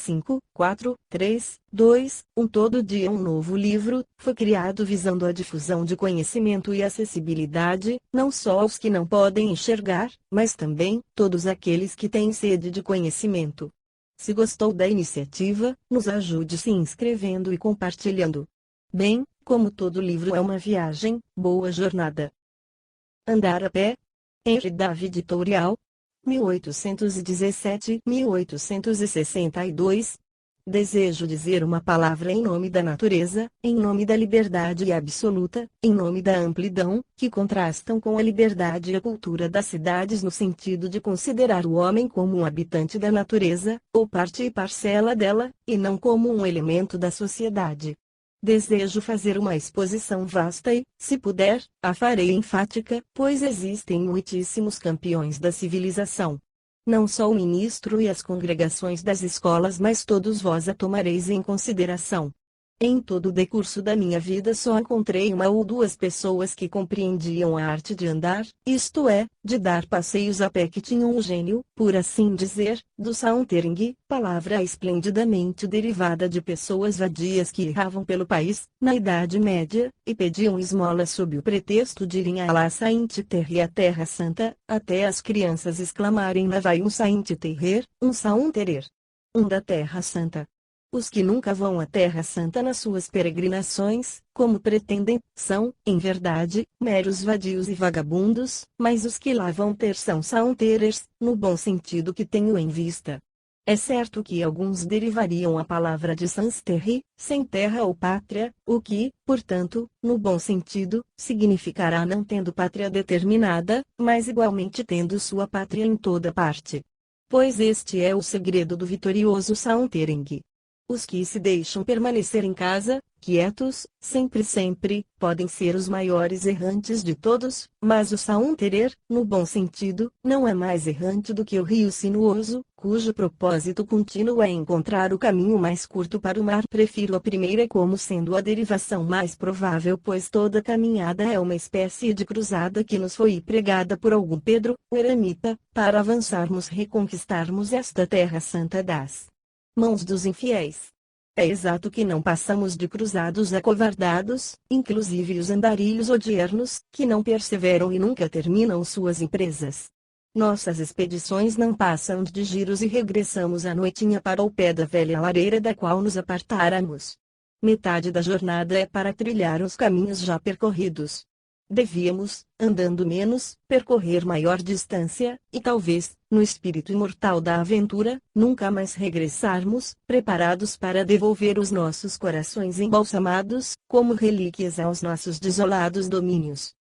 5, 4, 3, 2, 1. Todo dia um novo livro foi criado visando a difusão de conhecimento e acessibilidade, não só aos que não podem enxergar, mas também todos aqueles que têm sede de conhecimento. Se gostou da iniciativa, nos ajude se inscrevendo e compartilhando. Bem, como todo livro é uma viagem, boa jornada. Andar a pé. Henry David Thoreau, 1817-1862. Desejo dizer uma palavra em nome da natureza, em nome da liberdade absoluta, em nome da amplidão, que contrastam com a liberdade e a cultura das cidades no sentido de considerar o homem como um habitante da natureza, ou parte e parcela dela, e não como um elemento da sociedade. Desejo fazer uma exposição vasta e, se puder, a farei enfática, pois existem muitíssimos campeões da civilização. Não só o ministro e as congregações das escolas, mas todos vós a tomareis em consideração. Em todo o decurso da minha vida só encontrei uma ou duas pessoas que compreendiam a arte de andar, isto é, de dar passeios a pé, que tinham o gênio, por assim dizer, do sauntering, palavra esplendidamente derivada de pessoas vadias que erravam pelo país, na Idade Média, e pediam esmola sob o pretexto de irem à La Sainte-Terre, a Terra Santa, até as crianças exclamarem: lá vai um Sainte-Terre, um saunterer. Um da Terra Santa. Os que nunca vão à Terra Santa nas suas peregrinações, como pretendem, são, em verdade, meros vadios e vagabundos, mas os que lá vão ter são saunterers, no bom sentido que tenho em vista. É certo que alguns derivariam a palavra de sans terre, sem terra ou pátria, o que, portanto, no bom sentido, significará não tendo pátria determinada, mas igualmente tendo sua pátria em toda parte. Pois este é o segredo do vitorioso sauntering. Os que se deixam permanecer em casa, quietos, sempre, podem ser os maiores errantes de todos, mas o saunterer, no bom sentido, não é mais errante do que o rio sinuoso, cujo propósito contínuo é encontrar o caminho mais curto para o mar. Prefiro a primeira como sendo a derivação mais provável, pois toda caminhada é uma espécie de cruzada que nos foi pregada por algum Pedro, o eremita, para avançarmos, reconquistarmos esta terra santa das mãos dos infiéis. É exato que não passamos de cruzados acovardados, inclusive os andarilhos odiernos, que não perseveram e nunca terminam suas empresas. Nossas expedições não passam de giros e regressamos à noitinha para o pé da velha lareira da qual nos apartáramos. Metade da jornada é para trilhar os caminhos já percorridos. Devíamos, andando menos, percorrer maior distância, e talvez, no espírito imortal da aventura, nunca mais regressarmos, preparados para devolver os nossos corações embalsamados, como relíquias aos nossos desolados domínios.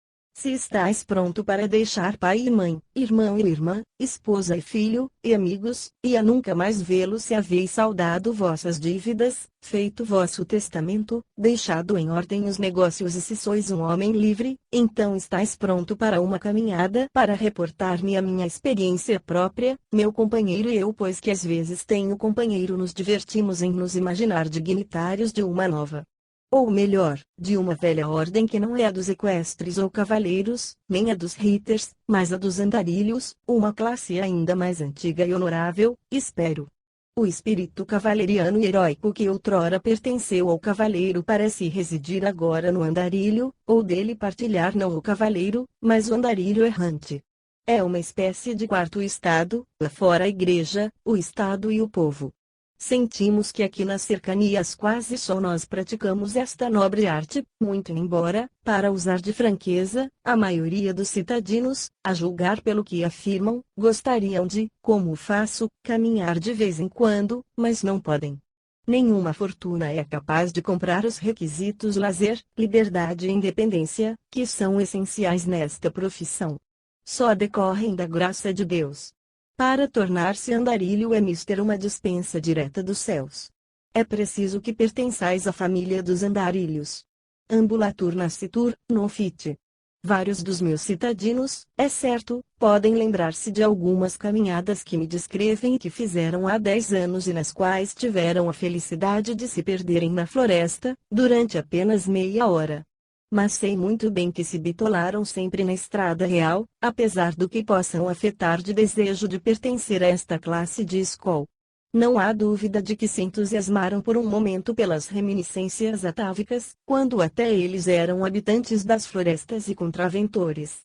Se estáis pronto para deixar pai e mãe, irmão e irmã, esposa e filho, e amigos, e a nunca mais vê-los, se haveis saldado vossas dívidas, feito vosso testamento, deixado em ordem os negócios, e se sois um homem livre, então estáis pronto para uma caminhada, para reportar-me a minha experiência própria, meu companheiro e eu, pois que às vezes tenho companheiro, nos divertimos em nos imaginar dignitários de uma nova, ou melhor, de uma velha ordem que não é a dos equestres ou cavaleiros, nem a dos ritters, mas a dos andarilhos, uma classe ainda mais antiga e honorável, espero. O espírito cavaleriano e heróico que outrora pertenceu ao cavaleiro parece residir agora no andarilho, ou dele partilhar não o cavaleiro, mas o andarilho errante. É uma espécie de quarto estado, lá fora a igreja, o estado e o povo. Sentimos que aqui nas cercanias quase só nós praticamos esta nobre arte, muito embora, para usar de franqueza, a maioria dos citadinos, a julgar pelo que afirmam, gostariam de, como faço, caminhar de vez em quando, mas não podem. Nenhuma fortuna é capaz de comprar os requisitos lazer, liberdade e independência, que são essenciais nesta profissão. Só decorrem da graça de Deus. Para tornar-se andarilho é mister uma dispensa direta dos céus. É preciso que pertençais à família dos andarilhos. Ambulatur nascitur, non fit. Vários dos meus citadinos, é certo, podem lembrar-se de algumas caminhadas que me descrevem e que fizeram há 10 anos e nas quais tiveram a felicidade de se perderem na floresta, durante apenas meia hora. Mas sei muito bem que se bitolaram sempre na estrada real, apesar do que possam afetar de desejo de pertencer a esta classe de escol. Não há dúvida de que se entusiasmaram por um momento pelas reminiscências atávicas, quando até eles eram habitantes das florestas e contraventores.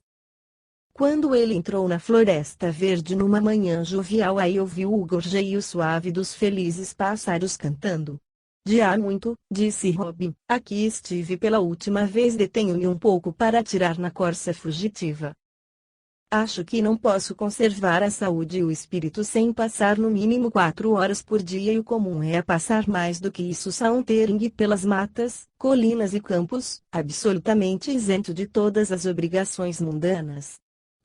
Quando ele entrou na floresta verde numa manhã jovial, aí ouviu o gorjeio suave dos felizes pássaros cantando. De há muito, disse Robin, aqui estive pela última vez, detenho-me um pouco para atirar na corça fugitiva. Acho que não posso conservar a saúde e o espírito sem passar no mínimo 4 horas por dia, e o comum é passar mais do que isso sauntering pelas matas, colinas e campos, absolutamente isento de todas as obrigações mundanas.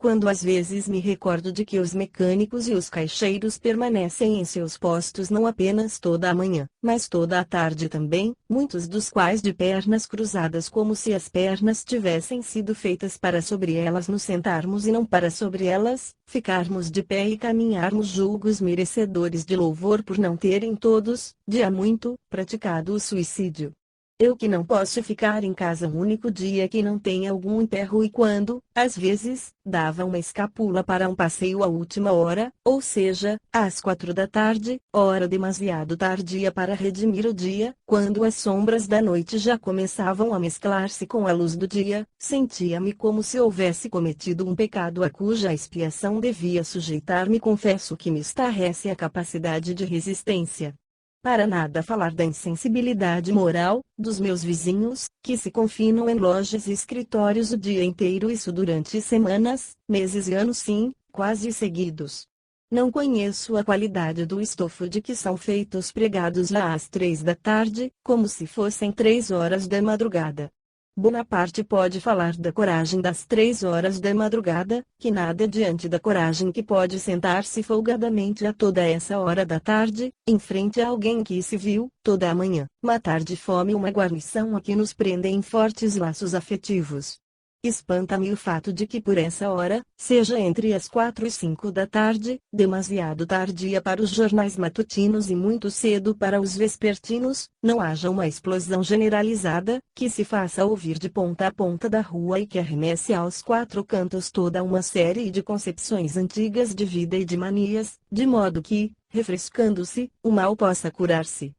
Quando às vezes me recordo de que os mecânicos e os caixeiros permanecem em seus postos não apenas toda a manhã, mas toda a tarde também, muitos dos quais de pernas cruzadas como se as pernas tivessem sido feitas para sobre elas nos sentarmos e não para sobre elas, ficarmos de pé e caminharmos, julgos merecedores de louvor por não terem todos, de há muito, praticado o suicídio. Eu que não posso ficar em casa um único dia que não tenha algum enterro, e quando, às vezes, dava uma escapula para um passeio à última hora, ou seja, às 4 da tarde, hora demasiado tardia para redimir o dia, quando as sombras da noite já começavam a mesclar-se com a luz do dia, sentia-me como se houvesse cometido um pecado a cuja expiação devia sujeitar-me. Confesso que me estarrece a capacidade de resistência. Para nada falar da insensibilidade moral dos meus vizinhos, que se confinam em lojas e escritórios o dia inteiro, isso durante semanas, meses e anos, sim, quase seguidos. Não conheço a qualidade do estofo de que são feitos pregados lá às 3 da tarde, como se fossem 3 horas da madrugada. Bonaparte pode falar da coragem das 3 horas da madrugada, que nada diante da coragem que pode sentar-se folgadamente a toda essa hora da tarde, em frente a alguém que se viu, toda a manhã, matar de fome uma guarnição a que nos prendem em fortes laços afetivos. Espanta-me o fato de que por essa hora, seja entre as 4 e 5 da tarde, demasiado tardia para os jornais matutinos e muito cedo para os vespertinos, não haja uma explosão generalizada, que se faça ouvir de ponta a ponta da rua e que arremesse aos 4 cantos toda uma série de concepções antigas de vida e de manias, de modo que, refrescando-se, o mal possa curar-se.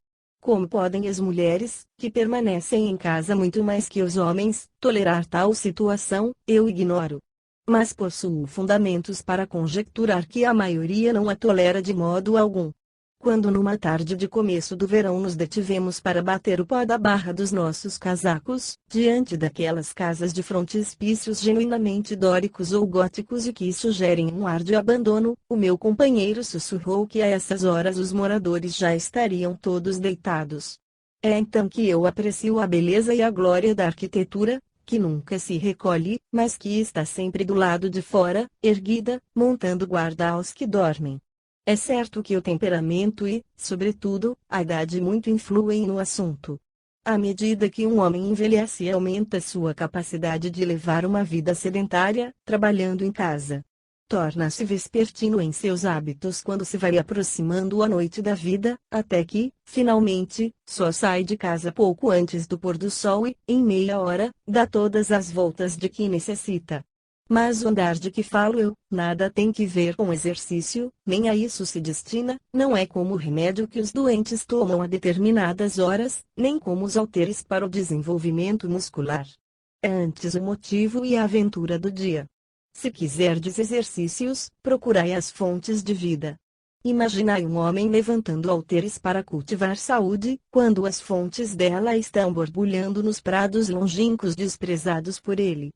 Como podem as mulheres, que permanecem em casa muito mais que os homens, tolerar tal situação, eu ignoro. Mas possuo fundamentos para conjecturar que a maioria não a tolera de modo algum. Quando numa tarde de começo do verão nos detivemos para bater o pó da barra dos nossos casacos, diante daquelas casas de frontispícios genuinamente dóricos ou góticos e que sugerem um ar de abandono, o meu companheiro sussurrou que a essas horas os moradores já estariam todos deitados. É então que eu aprecio a beleza e a glória da arquitetura, que nunca se recolhe, mas que está sempre do lado de fora, erguida, montando guarda aos que dormem. É certo que o temperamento e, sobretudo, a idade muito influem no assunto. À medida que um homem envelhece, aumenta sua capacidade de levar uma vida sedentária, trabalhando em casa. Torna-se vespertino em seus hábitos quando se vai aproximando a noite da vida, até que, finalmente, só sai de casa pouco antes do pôr do sol e, em meia hora, dá todas as voltas de que necessita. Mas o andar de que falo eu, nada tem que ver com exercício, nem a isso se destina, não é como o remédio que os doentes tomam a determinadas horas, nem como os halteres para o desenvolvimento muscular. É antes o motivo e a aventura do dia. Se quiserdes exercícios, procurai as fontes de vida. Imaginai um homem levantando halteres para cultivar saúde, quando as fontes dela estão borbulhando nos prados longínquos desprezados por ele.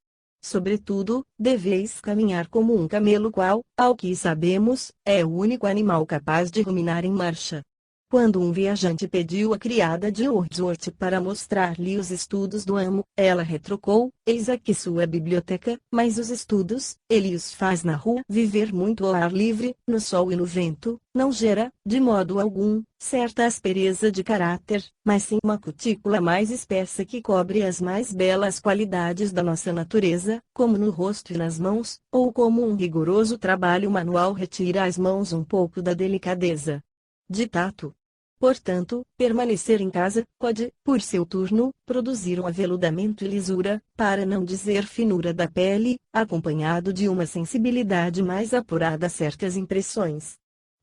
Sobretudo, deveis caminhar como um camelo, qual, ao que sabemos, é o único animal capaz de ruminar em marcha. Quando um viajante pediu à criada de Wordsworth para mostrar-lhe os estudos do amo, ela retrucou: eis aqui sua biblioteca, mas os estudos, ele os faz na rua. Viver muito ao ar livre, no sol e no vento, não gera, de modo algum, certa aspereza de caráter, mas sim uma cutícula mais espessa que cobre as mais belas qualidades da nossa natureza, como no rosto e nas mãos, ou como um rigoroso trabalho manual retira às mãos um pouco da delicadeza de tato. Portanto, permanecer em casa pode, por seu turno, produzir um aveludamento e lisura, para não dizer finura da pele, acompanhado de uma sensibilidade mais apurada a certas impressões.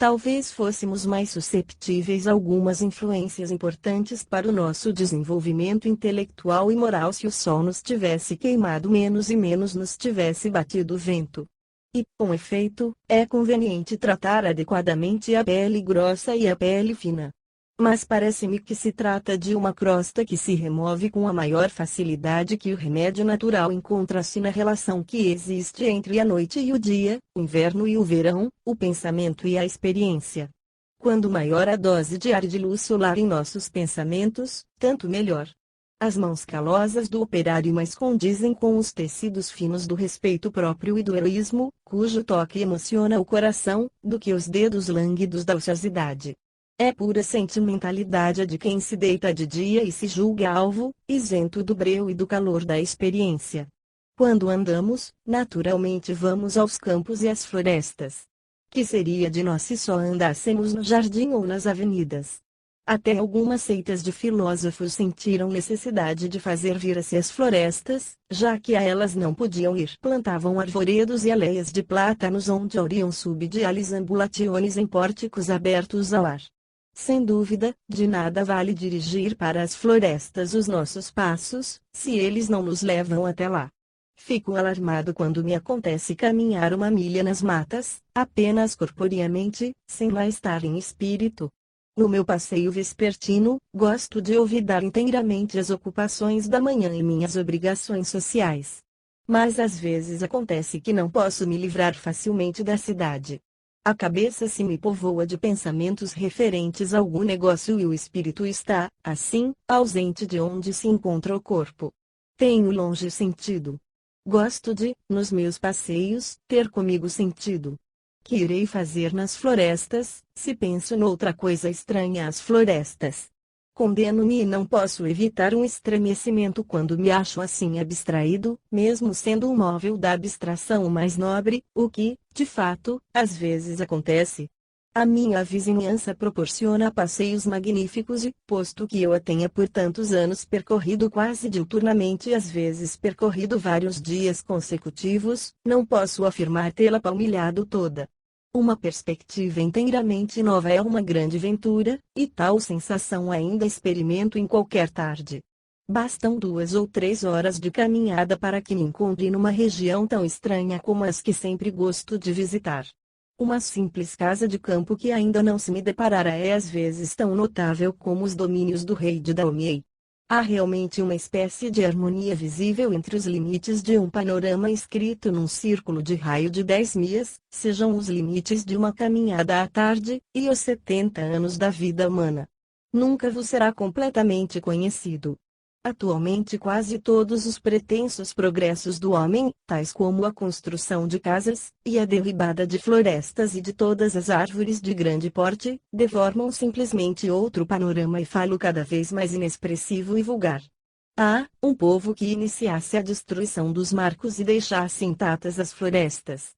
talvez fôssemos mais susceptíveis a algumas influências importantes para o nosso desenvolvimento intelectual e moral se o sol nos tivesse queimado menos e menos nos tivesse batido o vento. E, com efeito, é conveniente tratar adequadamente a pele grossa e a pele fina. Mas parece-me que se trata de uma crosta que se remove com a maior facilidade que o remédio natural encontra-se na relação que existe entre a noite e o dia, o inverno e o verão, o pensamento e a experiência. Quando maior a dose de ar de luz solar em nossos pensamentos, tanto melhor. As mãos calosas do operário mais condizem com os tecidos finos do respeito próprio e do heroísmo, cujo toque emociona o coração, do que os dedos lânguidos da ociosidade. É pura sentimentalidade a de quem se deita de dia e se julga alvo, isento do breu e do calor da experiência. Quando andamos, naturalmente vamos aos campos e às florestas. Que seria de nós se só andássemos no jardim ou nas avenidas? Até algumas seitas de filósofos sentiram necessidade de fazer vir-se as florestas, já que a elas não podiam ir. Plantavam arvoredos e aleias de plátanos onde auriam subdiales ambulationes em pórticos abertos ao ar. Sem dúvida, de nada vale dirigir para as florestas os nossos passos, se eles não nos levam até lá. Fico alarmado quando me acontece caminhar uma milha nas matas, apenas corporeamente, sem lá estar em espírito. No meu passeio vespertino, gosto de olvidar inteiramente as ocupações da manhã e minhas obrigações sociais. Mas às vezes acontece que não posso me livrar facilmente da cidade. A cabeça se me povoa de pensamentos referentes a algum negócio e o espírito está, assim, ausente de onde se encontra o corpo. Tenho longe sentido. Gosto de, nos meus passeios, ter comigo sentido. Que irei fazer nas florestas, se penso noutra coisa estranha às florestas? Condeno-me e não posso evitar um estremecimento quando me acho assim abstraído, mesmo sendo o móvel da abstração o mais nobre, o que, de fato, às vezes acontece. A minha vizinhança proporciona passeios magníficos e, posto que eu a tenha por tantos anos percorrido quase diuturnamente e às vezes percorrido vários dias consecutivos, não posso afirmar tê-la palmilhado toda. Uma perspectiva inteiramente nova é uma grande ventura, e tal sensação ainda experimento em qualquer tarde. Bastam 2 ou 3 horas de caminhada para que me encontre numa região tão estranha como as que sempre gosto de visitar. Uma simples casa de campo que ainda não se me deparara é às vezes tão notável como os domínios do rei de Daomei. Há realmente uma espécie de harmonia visível entre os limites de um panorama escrito num círculo de raio de 10 milhas, sejam os limites de uma caminhada à tarde, e os 70 anos da vida humana. Nunca vos será completamente conhecido. Atualmente quase todos os pretensos progressos do homem, tais como a construção de casas, e a derribada de florestas e de todas as árvores de grande porte, deformam simplesmente outro panorama e falo cada vez mais inexpressivo e vulgar. Um povo que iniciasse a destruição dos marcos e deixasse intactas as florestas.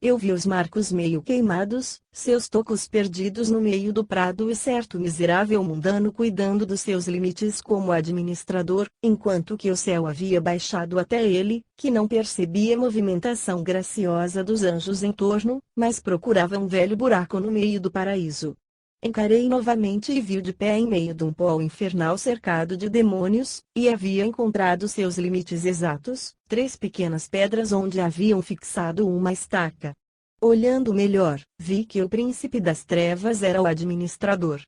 Eu vi os marcos meio queimados, seus tocos perdidos no meio do prado e certo miserável mundano cuidando dos seus limites como administrador, enquanto que o céu havia baixado até ele, que não percebia a movimentação graciosa dos anjos em torno, mas procurava um velho buraco no meio do paraíso. Encarei novamente e vi-o de pé em meio de um pó infernal cercado de demônios, e havia encontrado seus limites exatos, 3 pequenas pedras onde haviam fixado uma estaca. Olhando melhor, vi que o príncipe das trevas era o administrador.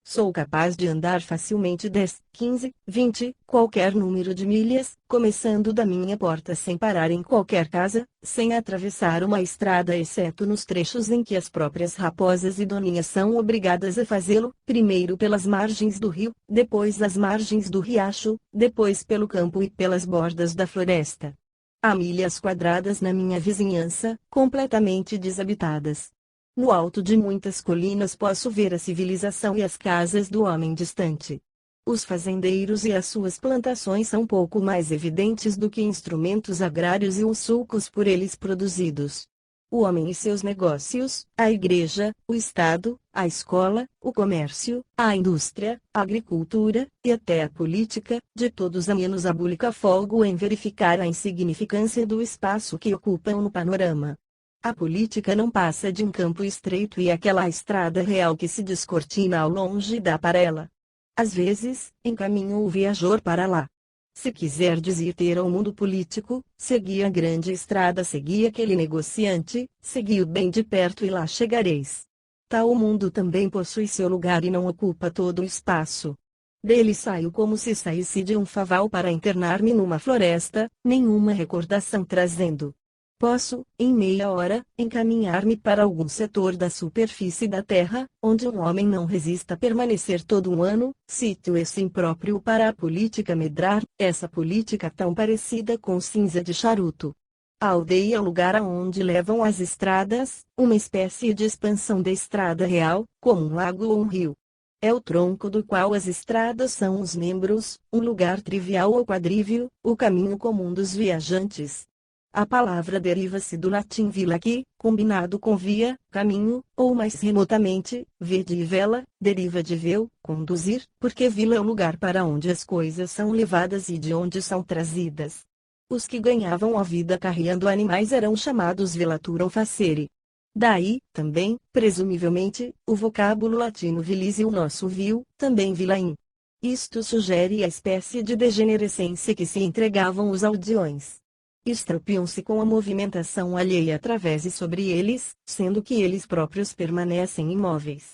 Sou capaz de andar facilmente 10, 15, 20, qualquer número de milhas, começando da minha porta sem parar em qualquer casa, sem atravessar uma estrada exceto nos trechos em que as próprias raposas e doninhas são obrigadas a fazê-lo, primeiro pelas margens do rio, depois às margens do riacho, depois pelo campo e pelas bordas da floresta. Há milhas quadradas na minha vizinhança, completamente desabitadas. No alto de muitas colinas posso ver a civilização e as casas do homem distante. Os fazendeiros e as suas plantações são pouco mais evidentes do que instrumentos agrários e os sulcos por eles produzidos. O homem e seus negócios, a igreja, o Estado, a escola, o comércio, a indústria, a agricultura, e até a política, de todos a menos a búlica folgo em verificar a insignificância do espaço que ocupam no panorama. A política não passa de um campo estreito e aquela estrada real que se descortina ao longe dá para ela. Às vezes, encaminho o viajor para lá. Se quiser dizer ter ao mundo político, segui a grande estrada, segui aquele negociante, segui-o bem de perto e lá chegareis. Tal mundo também possui seu lugar e não ocupa todo o espaço. Dele saio como se saísse de um faval para internar-me numa floresta, nenhuma recordação trazendo. Posso, em meia hora, encaminhar-me para algum setor da superfície da terra, onde um homem não resista a permanecer todo um ano, sítio esse impróprio para a política medrar, essa política tão parecida com cinza de charuto. A aldeia é o lugar aonde levam as estradas, uma espécie de expansão da estrada real, como um lago ou um rio. É o tronco do qual as estradas são os membros, um lugar trivial ou quadrívio, o caminho comum dos viajantes. A palavra deriva-se do latim vila que, combinado com via, caminho, ou mais remotamente, vede e vela, deriva de veu, conduzir, porque vila é o lugar para onde as coisas são levadas e de onde são trazidas. Os que ganhavam a vida carreando animais eram chamados velatur ou facere. Daí, também, presumivelmente, o vocábulo latino vilis e o nosso vil, também vilaim. Isto sugere a espécie de degenerescência que se entregavam os aldeões. Extrapiam-se com a movimentação alheia através e sobre eles, sendo que eles próprios permanecem imóveis.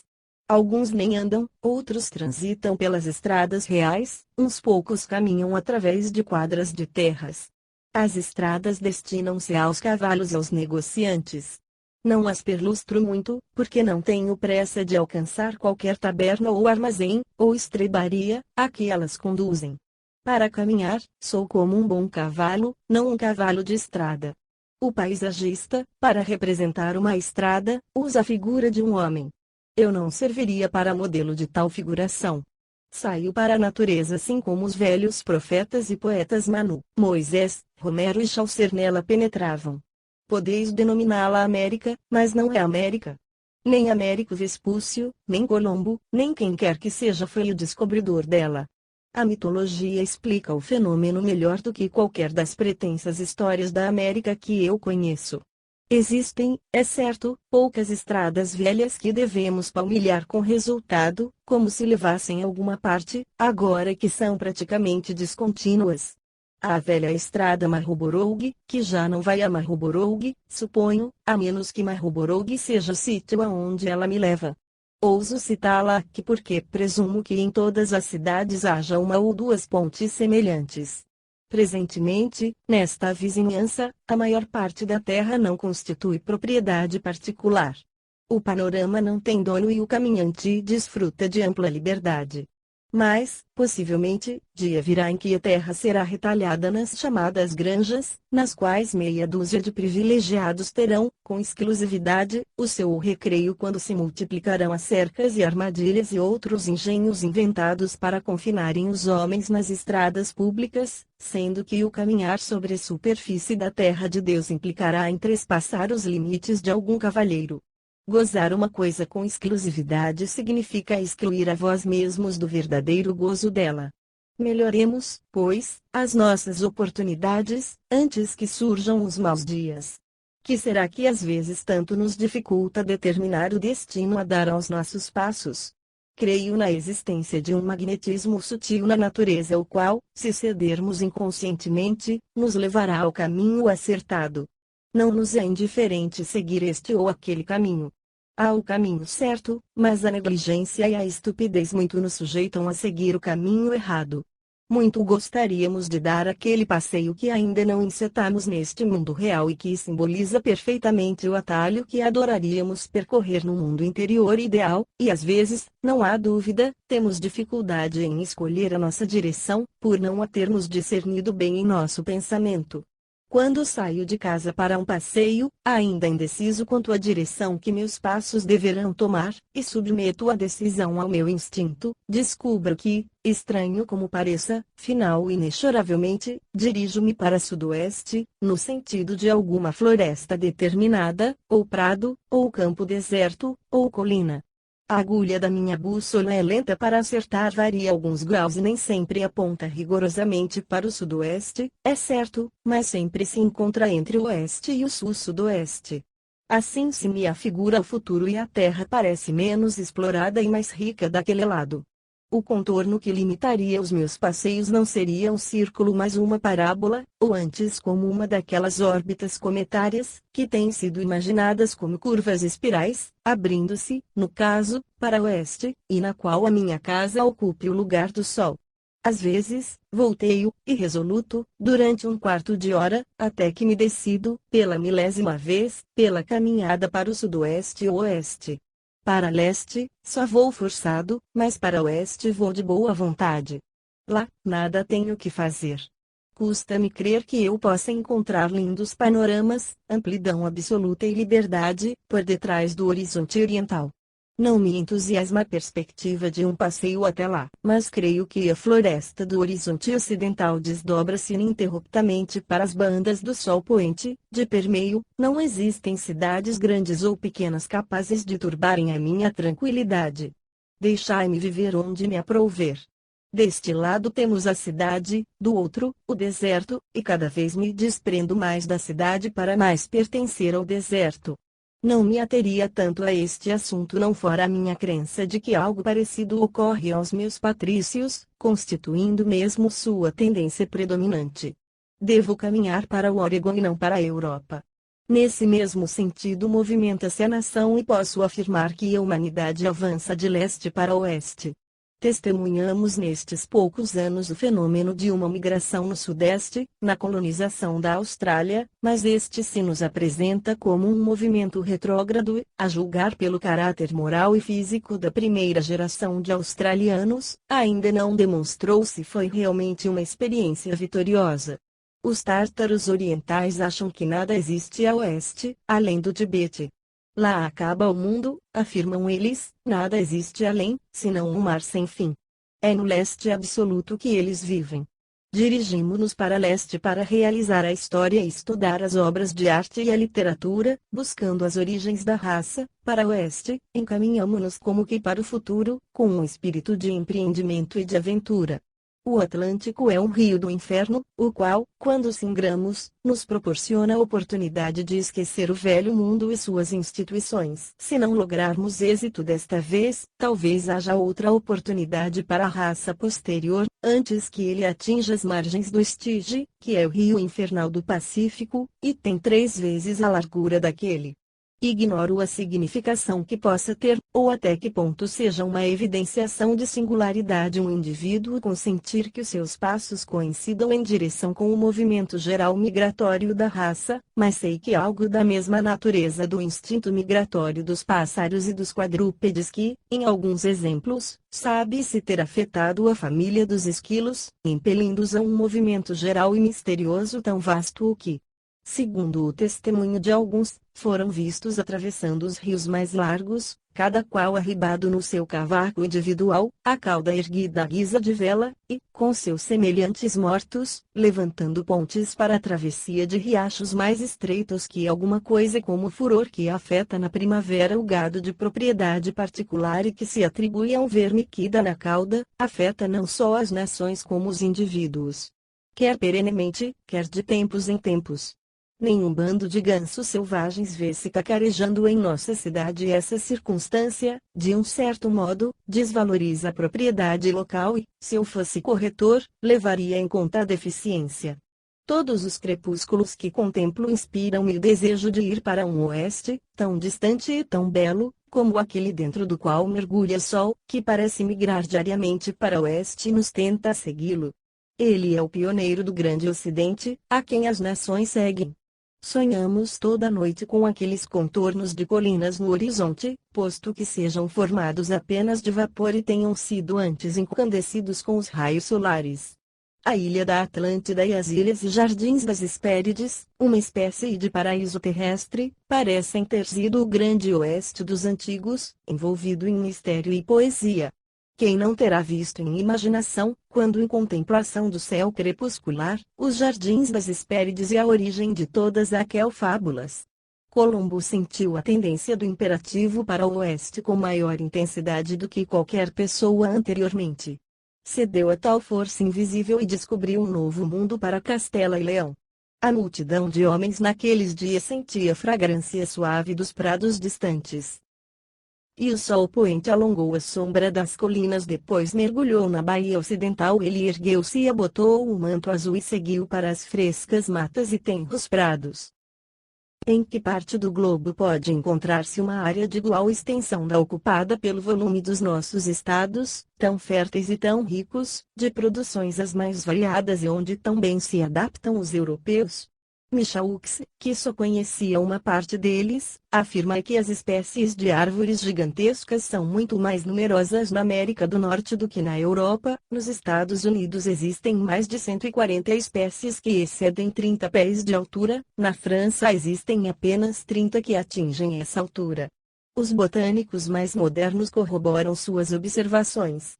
Alguns nem andam, outros transitam pelas estradas reais, uns poucos caminham através de quadras de terras. As estradas destinam-se aos cavalos e aos negociantes. Não as perlustro muito, porque não tenho pressa de alcançar qualquer taberna ou armazém, ou estrebaria, a que elas conduzem. Para caminhar, sou como um bom cavalo, não um cavalo de estrada. O paisagista, para representar uma estrada, usa a figura de um homem. Eu não serviria para modelo de tal figuração. Saio para a natureza assim como os velhos profetas e poetas Manu, Moisés, Romero e Chaucer nela penetravam. Podeis denominá-la América, mas não é América. Nem Américo Vespúcio, nem Colombo, nem quem quer que seja foi o descobridor dela. A mitologia explica o fenômeno melhor do que qualquer das pretensas histórias da América que eu conheço. Existem, é certo, poucas estradas velhas que devemos palmilhar com resultado, como se levassem a alguma parte, agora que são praticamente descontínuas. A velha estrada Marruborou, que já não vai a Marruborou, suponho, a menos que Marruborou seja o sítio aonde ela me leva. Ouso citá-la aqui porque presumo que em todas as cidades haja uma ou duas pontes semelhantes. Presentemente, nesta vizinhança, a maior parte da terra não constitui propriedade particular. O panorama não tem dono e o caminhante desfruta de ampla liberdade. Mas, possivelmente, dia virá em que a terra será retalhada nas chamadas granjas, nas quais meia dúzia de privilegiados terão, com exclusividade, o seu recreio quando se multiplicarão as cercas e armadilhas e outros engenhos inventados para confinarem os homens nas estradas públicas, sendo que o caminhar sobre a superfície da terra de Deus implicará em trespassar os limites de algum cavalheiro. Gozar uma coisa com exclusividade significa excluir a vós mesmos do verdadeiro gozo dela. Melhoremos, pois, as nossas oportunidades, antes que surjam os maus dias. Que será que às vezes tanto nos dificulta determinar o destino a dar aos nossos passos? Creio na existência de um magnetismo sutil na natureza o qual, se cedermos inconscientemente, nos levará ao caminho acertado. Não nos é indiferente seguir este ou aquele caminho. Há o caminho certo, mas a negligência e a estupidez muito nos sujeitam a seguir o caminho errado. Muito gostaríamos de dar aquele passeio que ainda não encetamos neste mundo real e que simboliza perfeitamente o atalho que adoraríamos percorrer no mundo interior ideal, e às vezes, não há dúvida, temos dificuldade em escolher a nossa direção, por não a termos discernido bem em nosso pensamento. Quando saio de casa para um passeio, ainda indeciso quanto à direção que meus passos deverão tomar, e submeto a decisão ao meu instinto, descubro que, estranho como pareça, final e inexoravelmente, dirijo-me para sudoeste, no sentido de alguma floresta determinada, ou prado, ou campo deserto, ou colina. A agulha da minha bússola é lenta para acertar, varia alguns graus e nem sempre aponta rigorosamente para o sudoeste, é certo, mas sempre se encontra entre o oeste e o sul-sudoeste. Assim se me afigura o futuro e a Terra parece menos explorada e mais rica daquele lado. O contorno que limitaria os meus passeios não seria um círculo mas uma parábola, ou antes como uma daquelas órbitas cometárias, que têm sido imaginadas como curvas espirais, abrindo-se, no caso, para oeste, e na qual a minha casa ocupe o lugar do Sol. Às vezes, volteio, irresoluto, durante um quarto de hora, até que me decido, pela milésima vez, pela caminhada para o sudoeste ou oeste. Para leste, só vou forçado, mas para oeste vou de boa vontade. Lá, nada tenho que fazer. Custa-me crer que eu possa encontrar lindos panoramas, amplidão absoluta e liberdade, por detrás do horizonte oriental. Não me entusiasma a perspectiva de um passeio até lá, mas creio que a floresta do horizonte ocidental desdobra-se ininterruptamente para as bandas do sol poente, de permeio. Não existem cidades grandes ou pequenas capazes de turbarem a minha tranquilidade. Deixai-me viver onde me aprouver. Deste lado temos a cidade, do outro, o deserto, e cada vez me desprendo mais da cidade para mais pertencer ao deserto. Não me ateria tanto a este assunto não fora a minha crença de que algo parecido ocorre aos meus patrícios, constituindo mesmo sua tendência predominante. Devo caminhar para o Oregon e não para a Europa. Nesse mesmo sentido movimenta-se a nação e posso afirmar que a humanidade avança de leste para oeste. Testemunhamos nestes poucos anos o fenômeno de uma migração no sudeste, na colonização da Austrália, mas este se nos apresenta como um movimento retrógrado, a julgar pelo caráter moral e físico da primeira geração de australianos, ainda não demonstrou se foi realmente uma experiência vitoriosa. Os tártaros orientais acham que nada existe a oeste, além do Tibete. Lá acaba o mundo, afirmam eles, nada existe além, senão um mar sem fim. É no leste absoluto que eles vivem. Dirigimo-nos para leste para realizar a história e estudar as obras de arte e a literatura, buscando as origens da raça. Para oeste, encaminhamo-nos como que para o futuro, com um espírito de empreendimento e de aventura. O Atlântico é um rio do inferno, o qual, quando singramos, nos proporciona a oportunidade de esquecer o velho mundo e suas instituições. Se não lograrmos êxito desta vez, talvez haja outra oportunidade para a raça posterior, antes que ele atinja as margens do Styx, que é o rio infernal do Pacífico, e tem 3 vezes a largura daquele. Ignoro a significação que possa ter, ou até que ponto seja uma evidenciação de singularidade um indivíduo consentir que os seus passos coincidam em direção com o movimento geral migratório da raça, mas sei que algo da mesma natureza do instinto migratório dos pássaros e dos quadrúpedes que, em alguns exemplos, sabe-se ter afetado a família dos esquilos, impelindo-os a um movimento geral e misterioso tão vasto que, segundo o testemunho de alguns, foram vistos atravessando os rios mais largos, cada qual arribado no seu cavaco individual, a cauda erguida à guisa de vela, e, com seus semelhantes mortos, levantando pontes para a travessia de riachos mais estreitos que alguma coisa como o furor que afeta na primavera o gado de propriedade particular e que se atribui a um verme que dá na cauda, afeta não só as nações como os indivíduos. Quer perenemente, quer de tempos em tempos. Nenhum bando de gansos selvagens vê-se cacarejando em nossa cidade e essa circunstância, de um certo modo, desvaloriza a propriedade local e, se eu fosse corretor, levaria em conta a deficiência. Todos os crepúsculos que contemplo inspiram-me o desejo de ir para um oeste, tão distante e tão belo, como aquele dentro do qual mergulha sol, que parece migrar diariamente para oeste e nos tenta a segui-lo. Ele é o pioneiro do grande ocidente, a quem as nações seguem. Sonhamos toda noite com aqueles contornos de colinas no horizonte, posto que sejam formados apenas de vapor e tenham sido antes incandescidos com os raios solares. A ilha da Atlântida e as ilhas e jardins das Hespérides, uma espécie de paraíso terrestre, parecem ter sido o grande oeste dos antigos, envolvido em mistério e poesia. Quem não terá visto em imaginação, quando em contemplação do céu crepuscular, os jardins das Hespérides e a origem de todas aquelas fábulas? Colombo sentiu a tendência do imperativo para o oeste com maior intensidade do que qualquer pessoa anteriormente. Cedeu a tal força invisível e descobriu um novo mundo para Castela e Leão. A multidão de homens naqueles dias sentia a fragrância suave dos prados distantes. E o sol poente alongou a sombra das colinas, depois mergulhou na baía ocidental. Ele ergueu-se e abotoou o manto azul e seguiu para as frescas matas e tenros prados. Em que parte do globo pode encontrar-se uma área de igual extensão da ocupada pelo volume dos nossos estados, tão férteis e tão ricos, de produções as mais variadas e onde tão bem se adaptam os europeus? Michaux, que só conhecia uma parte deles, afirma que as espécies de árvores gigantescas são muito mais numerosas na América do Norte do que na Europa. Nos Estados Unidos existem mais de 140 espécies que excedem 30 pés de altura, na França existem apenas 30 que atingem essa altura. Os botânicos mais modernos corroboram suas observações.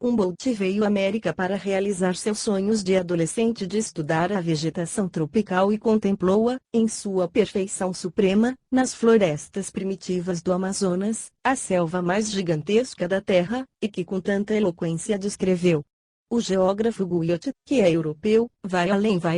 Humboldt veio à América para realizar seus sonhos de adolescente de estudar a vegetação tropical e contemplou-a, em sua perfeição suprema, nas florestas primitivas do Amazonas, a selva mais gigantesca da Terra, e que com tanta eloquência descreveu. O geógrafo Guyot, que é europeu, vai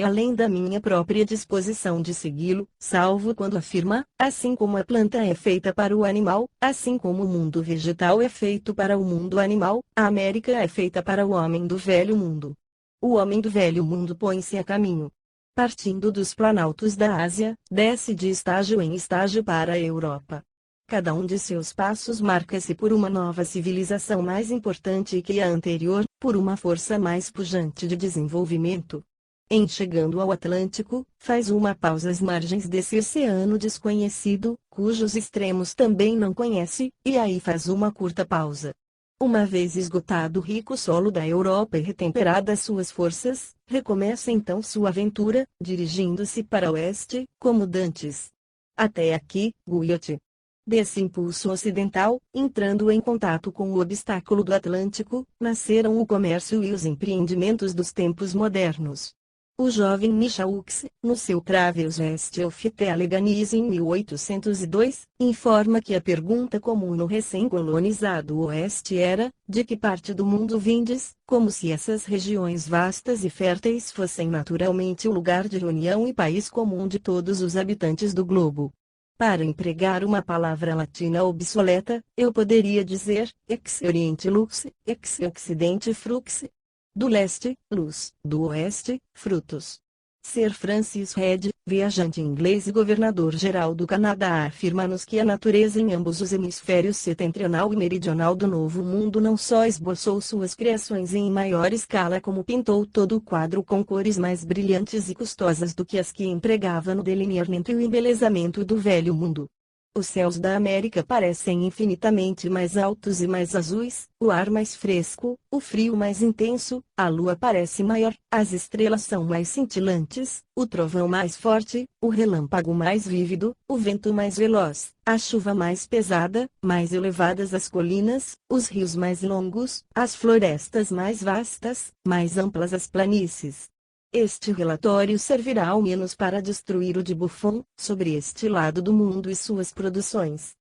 além da minha própria disposição de segui-lo, salvo quando afirma, assim como a planta é feita para o animal, assim como o mundo vegetal é feito para o mundo animal, a América é feita para o homem do velho mundo. O homem do velho mundo põe-se a caminho. Partindo dos planaltos da Ásia, desce de estágio em estágio para a Europa. Cada um de seus passos marca-se por uma nova civilização mais importante que a anterior, por uma força mais pujante de desenvolvimento. Em chegando ao Atlântico, faz uma pausa às margens desse oceano desconhecido, cujos extremos também não conhece, e aí faz uma curta pausa. Uma vez esgotado o rico solo da Europa e retemperadas suas forças, recomeça então sua aventura, dirigindo-se para o oeste, como dantes. Até aqui, Guyot. Desse impulso ocidental, entrando em contato com o obstáculo do Atlântico, nasceram o comércio e os empreendimentos dos tempos modernos. O jovem Michaux, no seu Travels West of the Alleghanies em 1802, informa que a pergunta comum no recém-colonizado Oeste era: de que parte do mundo vindes? Como se essas regiões vastas e férteis fossem naturalmente o lugar de reunião e país comum de todos os habitantes do globo. Para empregar uma palavra latina obsoleta, eu poderia dizer, ex oriente lux, ex occidente frux. Do leste, luz, do oeste, frutos. Sir Francis Head, viajante inglês e governador-geral do Canadá, afirma-nos que a natureza em ambos os hemisférios setentrional e meridional do Novo Mundo não só esboçou suas criações em maior escala, como pintou todo o quadro com cores mais brilhantes e custosas do que as que empregava no delineamento e o embelezamento do Velho Mundo. Os céus da América parecem infinitamente mais altos e mais azuis, o ar mais fresco, o frio mais intenso, a lua parece maior, as estrelas são mais cintilantes, o trovão mais forte, o relâmpago mais vívido, o vento mais veloz, a chuva mais pesada, mais elevadas as colinas, os rios mais longos, as florestas mais vastas, mais amplas as planícies. Este relatório servirá ao menos para destruir o de Buffon, sobre este lado do mundo e suas produções.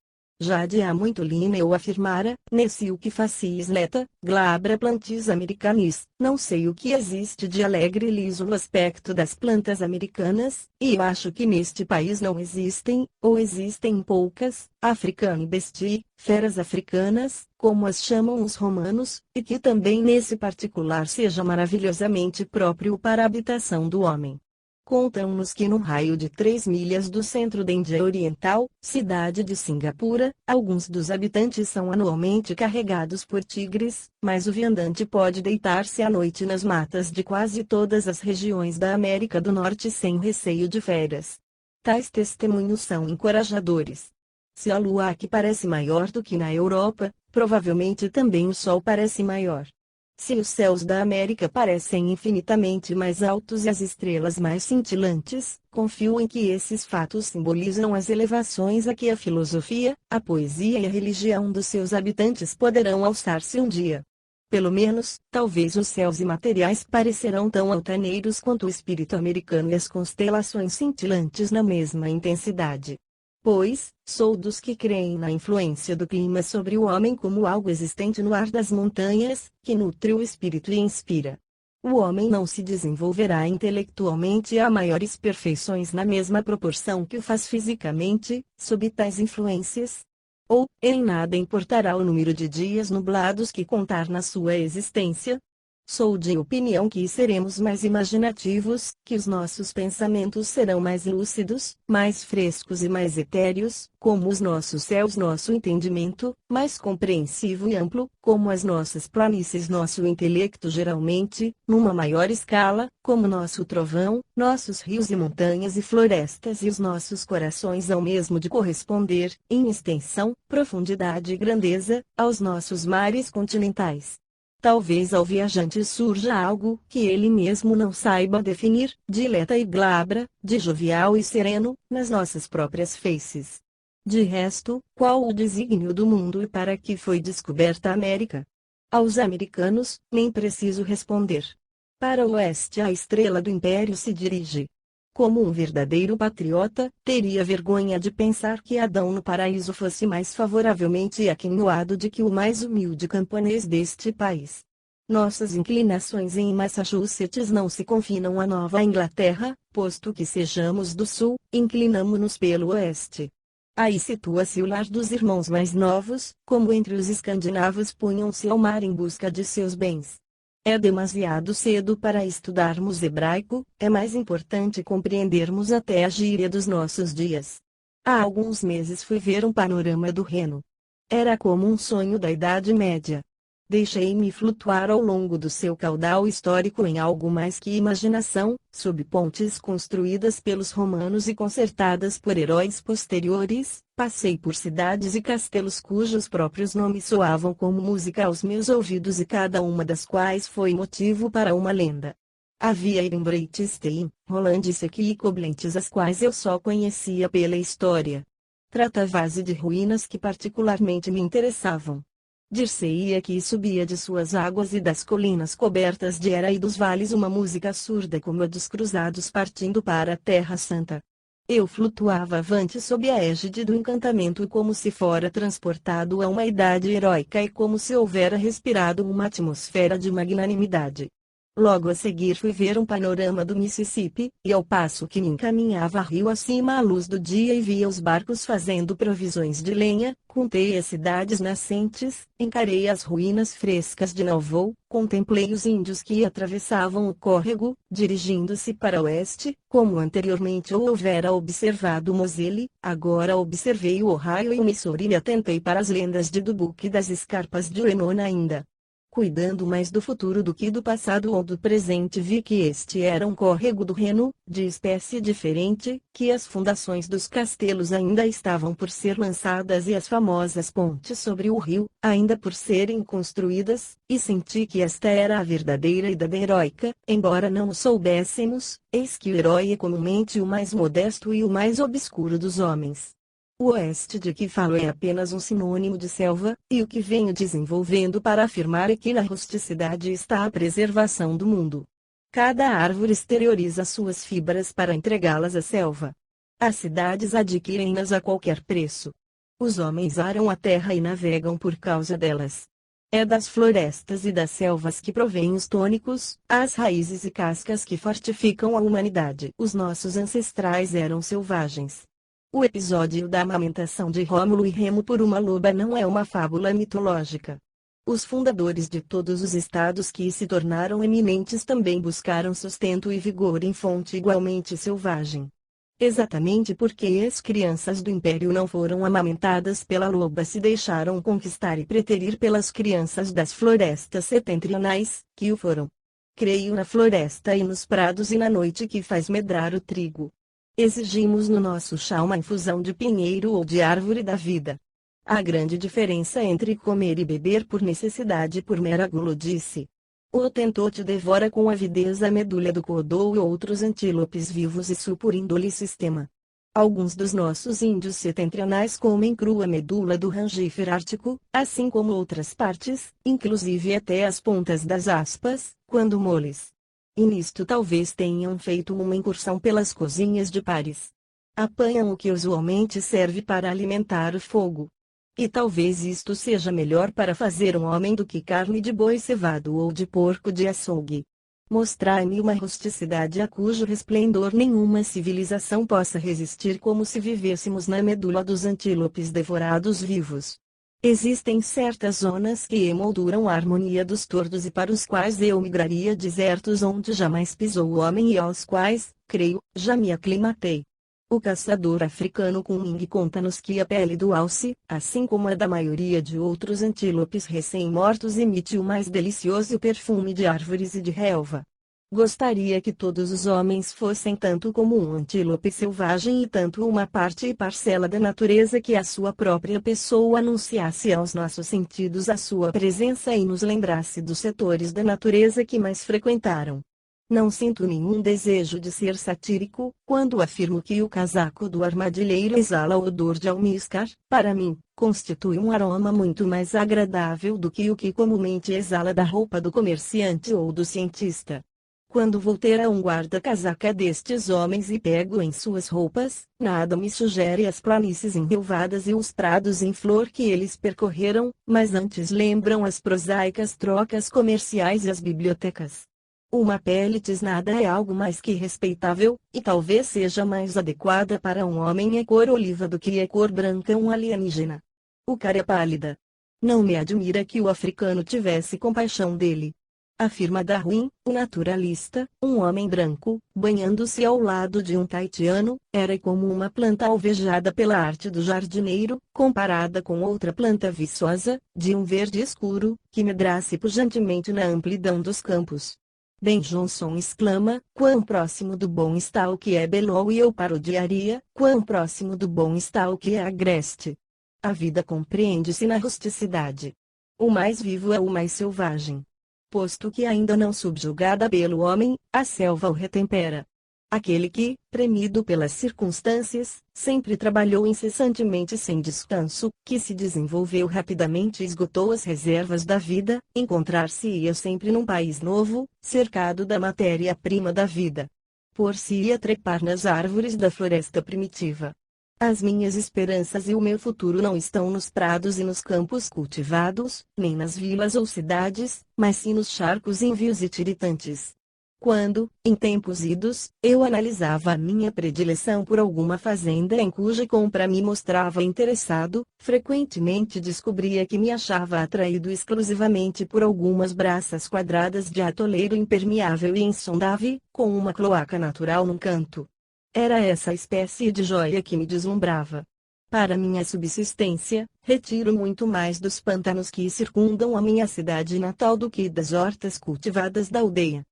Já de há muito Linneu afirmara, nesse o que facies leta, glabra plantis americanis, não sei o que existe de alegre e liso no aspecto das plantas americanas, e eu acho que neste país não existem, ou existem poucas, africani bestii, feras africanas, como as chamam os romanos, e que também nesse particular seja maravilhosamente próprio para a habitação do homem. Contam-nos que num raio de 3 milhas do centro da Índia Oriental, cidade de Singapura, alguns dos habitantes são anualmente carregados por tigres, mas o viandante pode deitar-se à noite nas matas de quase todas as regiões da América do Norte sem receio de feras. Tais testemunhos são encorajadores. Se a lua aqui parece maior do que na Europa, provavelmente também o sol parece maior. Se os céus da América parecem infinitamente mais altos e as estrelas mais cintilantes, confio em que esses fatos simbolizam as elevações a que a filosofia, a poesia e a religião dos seus habitantes poderão alçar-se um dia. Pelo menos, talvez os céus imateriais parecerão tão altaneiros quanto o espírito americano e as constelações cintilantes na mesma intensidade. Pois, sou dos que creem na influência do clima sobre o homem como algo existente no ar das montanhas, que nutre o espírito e inspira. O homem não se desenvolverá intelectualmente a maiores perfeições na mesma proporção que o faz fisicamente, sob tais influências. Ou, em nada importará o número de dias nublados que contar na sua existência. Sou de opinião que seremos mais imaginativos, que os nossos pensamentos serão mais lúcidos, mais frescos e mais etéreos, como os nossos céus, nosso entendimento, mais compreensivo e amplo, como as nossas planícies, nosso intelecto geralmente, numa maior escala, como nosso trovão, nossos rios e montanhas e florestas, e os nossos corações ao mesmo de corresponder, em extensão, profundidade e grandeza, aos nossos mares continentais. Talvez ao viajante surja algo que ele mesmo não saiba definir, dileta e glabra, de jovial e sereno, nas nossas próprias faces. De resto, qual o desígnio do mundo e para que foi descoberta a América? Aos americanos, nem preciso responder. Para o oeste a estrela do império se dirige. Como um verdadeiro patriota, teria vergonha de pensar que Adão no paraíso fosse mais favoravelmente aquinhoado de que o mais humilde camponês deste país. Nossas inclinações em Massachusetts não se confinam à Nova Inglaterra, posto que sejamos do sul, inclinamo-nos pelo oeste. Aí situa-se o lar dos irmãos mais novos, como entre os escandinavos punham-se ao mar em busca de seus bens. É demasiado cedo para estudarmos hebraico, é mais importante compreendermos até a gíria dos nossos dias. Há alguns meses fui ver um panorama do Reno. Era como um sonho da Idade Média. Deixei-me flutuar ao longo do seu caudal histórico em algo mais que imaginação, sob pontes construídas pelos romanos e consertadas por heróis posteriores. Passei por cidades e castelos cujos próprios nomes soavam como música aos meus ouvidos e cada uma das quais foi motivo para uma lenda. Havia Ehrenbreitstein, Rolandice e Koblenz, as quais eu só conhecia pela história. Tratava-se de ruínas que particularmente me interessavam. Dir-se-ia que subia de suas águas e das colinas cobertas de era e dos vales uma música surda como a dos cruzados partindo para a Terra Santa. Eu flutuava avante sob a égide do encantamento como se fora transportado a uma idade heróica e como se houvera respirado uma atmosfera de magnanimidade. Logo a seguir fui ver um panorama do Mississippi, e ao passo que me encaminhava rio acima à luz do dia e via os barcos fazendo provisões de lenha, contei as cidades nascentes, encarei as ruínas frescas de Nauvoo, contemplei os índios que atravessavam o córrego, dirigindo-se para o oeste, como anteriormente eu houvera observado o Moselle, agora observei o Ohio e o Missouri e atentei para as lendas de Dubuque e das escarpas de Winona ainda. Cuidando mais do futuro do que do passado ou do presente, vi que este era um córrego do Reno, de espécie diferente, que as fundações dos castelos ainda estavam por ser lançadas e as famosas pontes sobre o rio, ainda por serem construídas, e senti que esta era a verdadeira idade heróica, embora não o soubéssemos, eis que o herói é comumente o mais modesto e o mais obscuro dos homens. O oeste de que falo é apenas um sinônimo de selva, e o que venho desenvolvendo para afirmar é que na rusticidade está a preservação do mundo. Cada árvore exterioriza suas fibras para entregá-las à selva. As cidades adquirem-nas a qualquer preço. Os homens aram a terra e navegam por causa delas. É das florestas e das selvas que provêm os tônicos, as raízes e cascas que fortificam a humanidade. Os nossos ancestrais eram selvagens. O episódio da amamentação de Rômulo e Remo por uma loba não é uma fábula mitológica. Os fundadores de todos os estados que se tornaram eminentes também buscaram sustento e vigor em fonte igualmente selvagem. Exatamente porque as crianças do império não foram amamentadas pela loba, se deixaram conquistar e preterir pelas crianças das florestas setentrionais, que o foram. Creio na floresta e nos prados e na noite que faz medrar o trigo. Exigimos no nosso chá uma infusão de pinheiro ou de árvore da vida. Há grande diferença entre comer e beber por necessidade e por mera gulodice. O Hottentot devora com avidez a medula do codou e outros antílopes vivos e por índole sistema. Alguns dos nossos índios setentrionais comem crua medula do rangífer ártico, assim como outras partes, inclusive até as pontas das aspas, quando moles. E nisto talvez tenham feito uma incursão pelas cozinhas de Paris. Apanham o que usualmente serve para alimentar o fogo. E talvez isto seja melhor para fazer um homem do que carne de boi cevado ou de porco de açougue. Mostrai-me uma rusticidade a cujo resplendor nenhuma civilização possa resistir, como se vivêssemos na medula dos antílopes devorados vivos. Existem certas zonas que emolduram a harmonia dos tordos e para os quais eu migraria, desertos onde jamais pisou o homem e aos quais, creio, já me aclimatei. O caçador africano Kunming conta-nos que a pele do alce, assim como a da maioria de outros antílopes recém-mortos, emite o mais delicioso perfume de árvores e de relva. Gostaria que todos os homens fossem tanto como um antílope selvagem e tanto uma parte e parcela da natureza que a sua própria pessoa anunciasse aos nossos sentidos a sua presença e nos lembrasse dos setores da natureza que mais frequentaram. Não sinto nenhum desejo de ser satírico, quando afirmo que o casaco do armadilheiro exala o odor de almíscar. Para mim, constitui um aroma muito mais agradável do que o que comumente exala da roupa do comerciante ou do cientista. Quando vou ter a um guarda-casaca destes homens e pego em suas roupas, nada me sugere as planícies enrilvadas e os prados em flor que eles percorreram, mas antes lembram as prosaicas trocas comerciais e as bibliotecas. Uma pele tisnada é algo mais que respeitável, e talvez seja mais adequada para um homem a cor oliva do que a cor branca um alienígena. O cara é pálida. Não me admira que o africano tivesse compaixão dele. Afirma Darwin, o naturalista, um homem branco, banhando-se ao lado de um taitiano, era como uma planta alvejada pela arte do jardineiro, comparada com outra planta viçosa, de um verde escuro, que medrasse pujantemente na amplidão dos campos. Ben Jonson exclama, quão próximo do bom está o que é belo, e eu parodiaria, quão próximo do bom está o que é agreste. A vida compreende-se na rusticidade. O mais vivo é o mais selvagem. Posto que ainda não subjugada pelo homem, a selva o retempera. Aquele que, premido pelas circunstâncias, sempre trabalhou incessantemente sem descanso, que se desenvolveu rapidamente e esgotou as reservas da vida, encontrar-se-ia sempre num país novo, cercado da matéria-prima da vida. Por-se-ia trepar nas árvores da floresta primitiva. As minhas esperanças e o meu futuro não estão nos prados e nos campos cultivados, nem nas vilas ou cidades, mas sim nos charcos envios e tiritantes. Quando, em tempos idos, eu analisava a minha predileção por alguma fazenda em cuja compra me mostrava interessado, frequentemente descobria que me achava atraído exclusivamente por algumas braças quadradas de atoleiro impermeável e insondável, com uma cloaca natural num canto. Era essa espécie de joia que me deslumbrava. Para minha subsistência, retiro muito mais dos pântanos que circundam a minha cidade natal do que das hortas cultivadas da aldeia.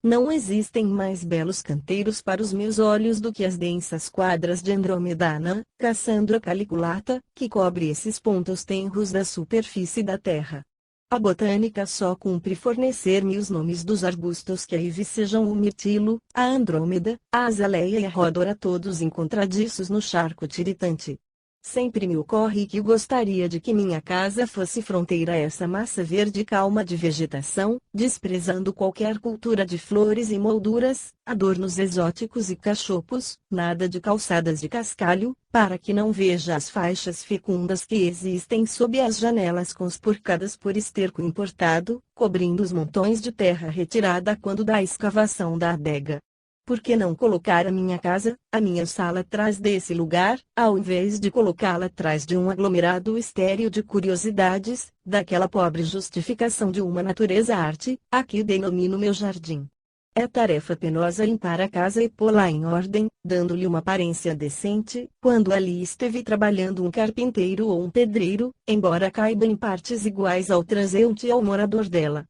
Não existem mais belos canteiros para os meus olhos do que as densas quadras de Andromedana, Cassandra caliculata, que cobre esses pontos tenros da superfície da terra. A botânica só cumpre fornecer-me os nomes dos arbustos que aí vicejam: o mirtilo, a andrômeda, a azaleia e a ródora, todos encontradiços no charco tiritante. Sempre me ocorre que gostaria de que minha casa fosse fronteira a essa massa verde calma de vegetação, desprezando qualquer cultura de flores e molduras, adornos exóticos e cachopos, nada de calçadas de cascalho, para que não veja as faixas fecundas que existem sob as janelas conspurcadas por esterco importado, cobrindo os montões de terra retirada quando da escavação da adega. Por que não colocar a minha casa, a minha sala atrás desse lugar, ao invés de colocá-la atrás de um aglomerado estéril de curiosidades, daquela pobre justificação de uma natureza-arte, a que denomino meu jardim? É tarefa penosa limpar a casa e pô-la em ordem, dando-lhe uma aparência decente, quando ali esteve trabalhando um carpinteiro ou um pedreiro, embora caiba em partes iguais ao transeunte e ao morador dela.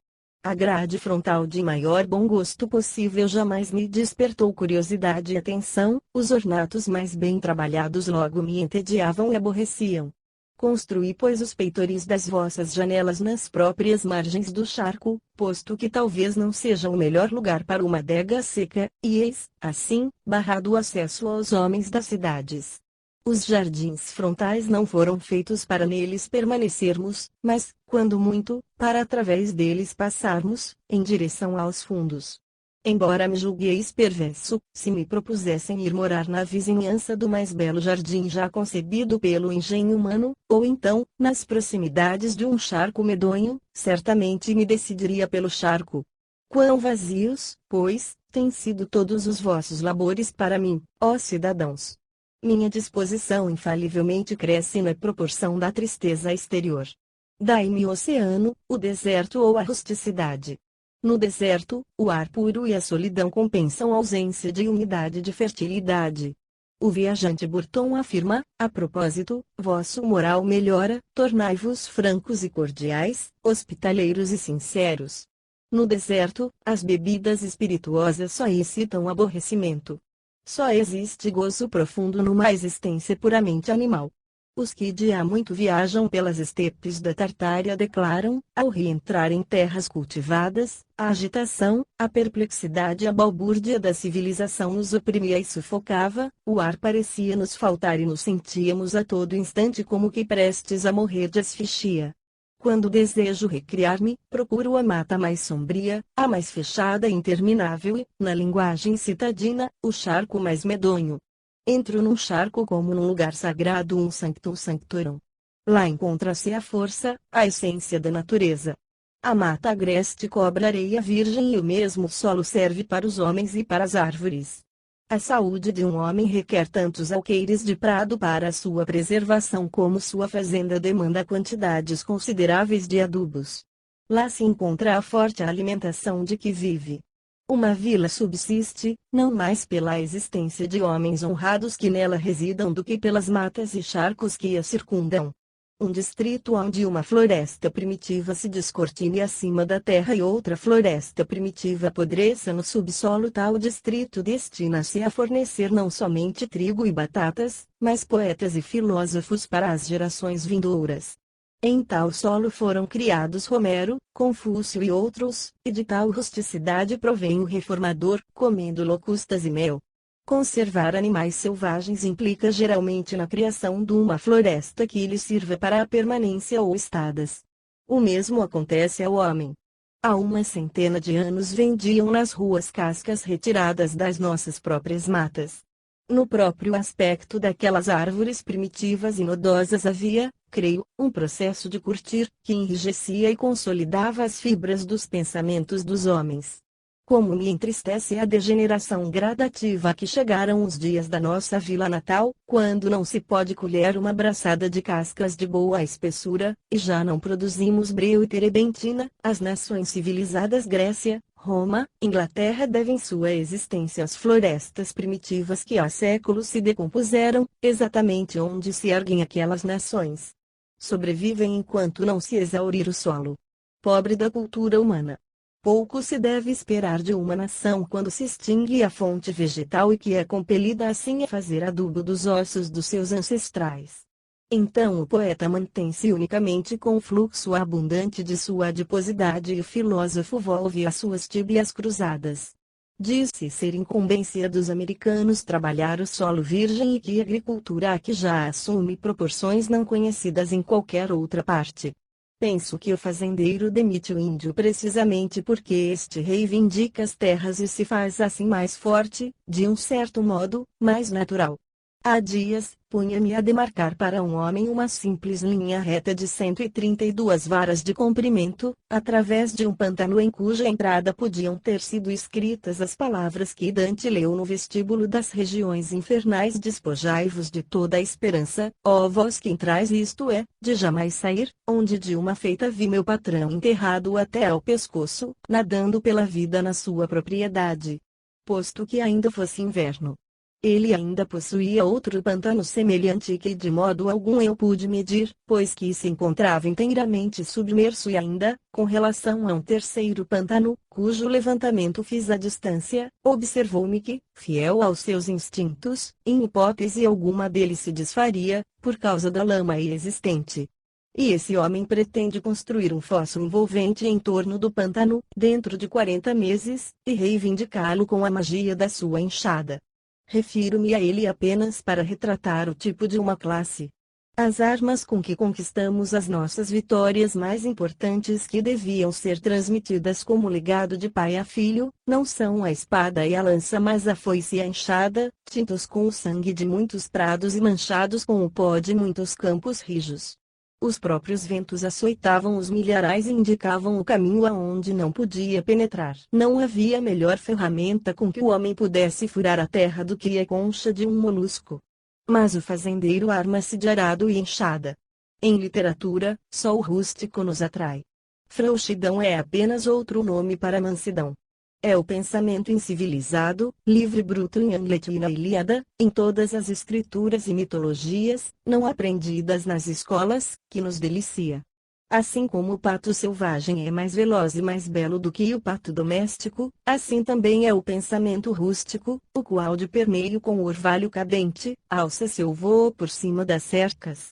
A grade frontal de maior bom gosto possível jamais me despertou curiosidade e atenção, os ornatos mais bem trabalhados logo me entediavam e aborreciam. Construí, pois, os peitoris das vossas janelas nas próprias margens do charco, posto que talvez não seja o melhor lugar para uma adega seca, e eis, assim, barrado o acesso aos homens das cidades. Os jardins frontais não foram feitos para neles permanecermos, mas, quando muito, para através deles passarmos, em direção aos fundos. Embora me julgueis perverso, se me propusessem ir morar na vizinhança do mais belo jardim já concebido pelo engenho humano, ou então, nas proximidades de um charco medonho, certamente me decidiria pelo charco. Quão vazios, pois, têm sido todos os vossos labores para mim, ó cidadãos! Minha disposição infalivelmente cresce na proporção da tristeza exterior. Dai-me o oceano, o deserto ou a rusticidade. No deserto, o ar puro e a solidão compensam a ausência de umidade e de fertilidade. O viajante Burton afirma, a propósito, vosso moral melhora, tornai-vos francos e cordiais, hospitaleiros e sinceros. No deserto, as bebidas espirituosas só excitam aborrecimento. Só existe gozo profundo numa existência puramente animal. Os que de há muito viajam pelas estepes da Tartária declaram, ao reentrar em terras cultivadas, a agitação, a perplexidade e a balbúrdia da civilização nos oprimia e sufocava, o ar parecia nos faltar e nos sentíamos a todo instante como que prestes a morrer de asfixia. Quando desejo recriar-me, procuro a mata mais sombria, a mais fechada e interminável e, na linguagem citadina, o charco mais medonho. Entro num charco como num lugar sagrado, um sanctum sanctorum. Lá encontra-se a força, a essência da natureza. A mata agreste cobre a areia virgem e o mesmo solo serve para os homens e para as árvores. A saúde de um homem requer tantos alqueires de prado para a sua preservação como sua fazenda demanda quantidades consideráveis de adubos. Lá se encontra a forte alimentação de que vive. Uma vila subsiste, não mais pela existência de homens honrados que nela residam do que pelas matas e charcos que a circundam. Um distrito onde uma floresta primitiva se descortine acima da terra e outra floresta primitiva apodreça no subsolo, tal distrito destina-se a fornecer não somente trigo e batatas, mas poetas e filósofos para as gerações vindouras. Em tal solo foram criados Romero, Confúcio e outros, e de tal rusticidade provém o reformador, comendo locustas e mel. Conservar animais selvagens implica geralmente na criação de uma floresta que lhes sirva para a permanência ou estadas. O mesmo acontece ao homem. Há uma centena de anos vendiam nas ruas cascas retiradas das nossas próprias matas. No próprio aspecto daquelas árvores primitivas e nodosas havia, creio, um processo de curtir, que enrijecia e consolidava as fibras dos pensamentos dos homens. Como me entristece a degeneração gradativa a que chegaram os dias da nossa vila natal, quando não se pode colher uma braçada de cascas de boa espessura, e já não produzimos breu e terebentina. As nações civilizadas Grécia, Roma, Inglaterra devem sua existência às florestas primitivas que há séculos se decompuseram, exatamente onde se erguem aquelas nações. Sobrevivem enquanto não se exaurir o solo. Pobre da cultura humana. Pouco se deve esperar de uma nação quando se extingue a fonte vegetal e que é compelida assim a fazer adubo dos ossos dos seus ancestrais. Então o poeta mantém-se unicamente com o fluxo abundante de sua adiposidade e o filósofo volve às suas tíbias cruzadas. Diz-se ser incumbência dos americanos trabalhar o solo virgem e que a agricultura aqui já assume proporções não conhecidas em qualquer outra parte. Penso que o fazendeiro demite o índio precisamente porque este reivindica as terras e se faz assim mais forte, de um certo modo, mais natural. Há dias, punha-me a demarcar para um homem uma simples linha reta de 132 varas de comprimento, através de um pântano em cuja entrada podiam ter sido escritas as palavras que Dante leu no vestíbulo das regiões infernais: despojai-vos de toda a esperança, ó vós que entrais, isto é, de jamais sair, onde de uma feita vi meu patrão enterrado até ao pescoço, nadando pela vida na sua propriedade. Posto que ainda fosse inverno, ele ainda possuía outro pântano semelhante que de modo algum eu pude medir, pois que se encontrava inteiramente submerso, e ainda, com relação a um terceiro pântano, cujo levantamento fiz à distância, observou-me que, fiel aos seus instintos, em hipótese alguma dele se desfaria, por causa da lama aí existente. E esse homem pretende construir um fosso envolvente em torno do pântano, dentro de 40 meses, e reivindicá-lo com a magia da sua enxada. Refiro-me a ele apenas para retratar o tipo de uma classe. As armas com que conquistamos as nossas vitórias mais importantes, que deviam ser transmitidas como legado de pai a filho, não são a espada e a lança, mas a foice e a enxada, tintos com o sangue de muitos prados e manchados com o pó de muitos campos rijos. Os próprios ventos açoitavam os milharais e indicavam o caminho aonde não podia penetrar. Não havia melhor ferramenta com que o homem pudesse furar a terra do que a concha de um molusco. Mas o fazendeiro arma-se de arado e enxada. Em literatura, só o rústico nos atrai. Frouxidão é apenas outro nome para mansidão. É o pensamento incivilizado, livre, bruto em Hamlet e na Ilíada, em todas as escrituras e mitologias, não aprendidas nas escolas, que nos delicia. Assim como o pato selvagem é mais veloz e mais belo do que o pato doméstico, assim também é o pensamento rústico, o qual de permeio com o orvalho cadente, alça seu vôo por cima das cercas.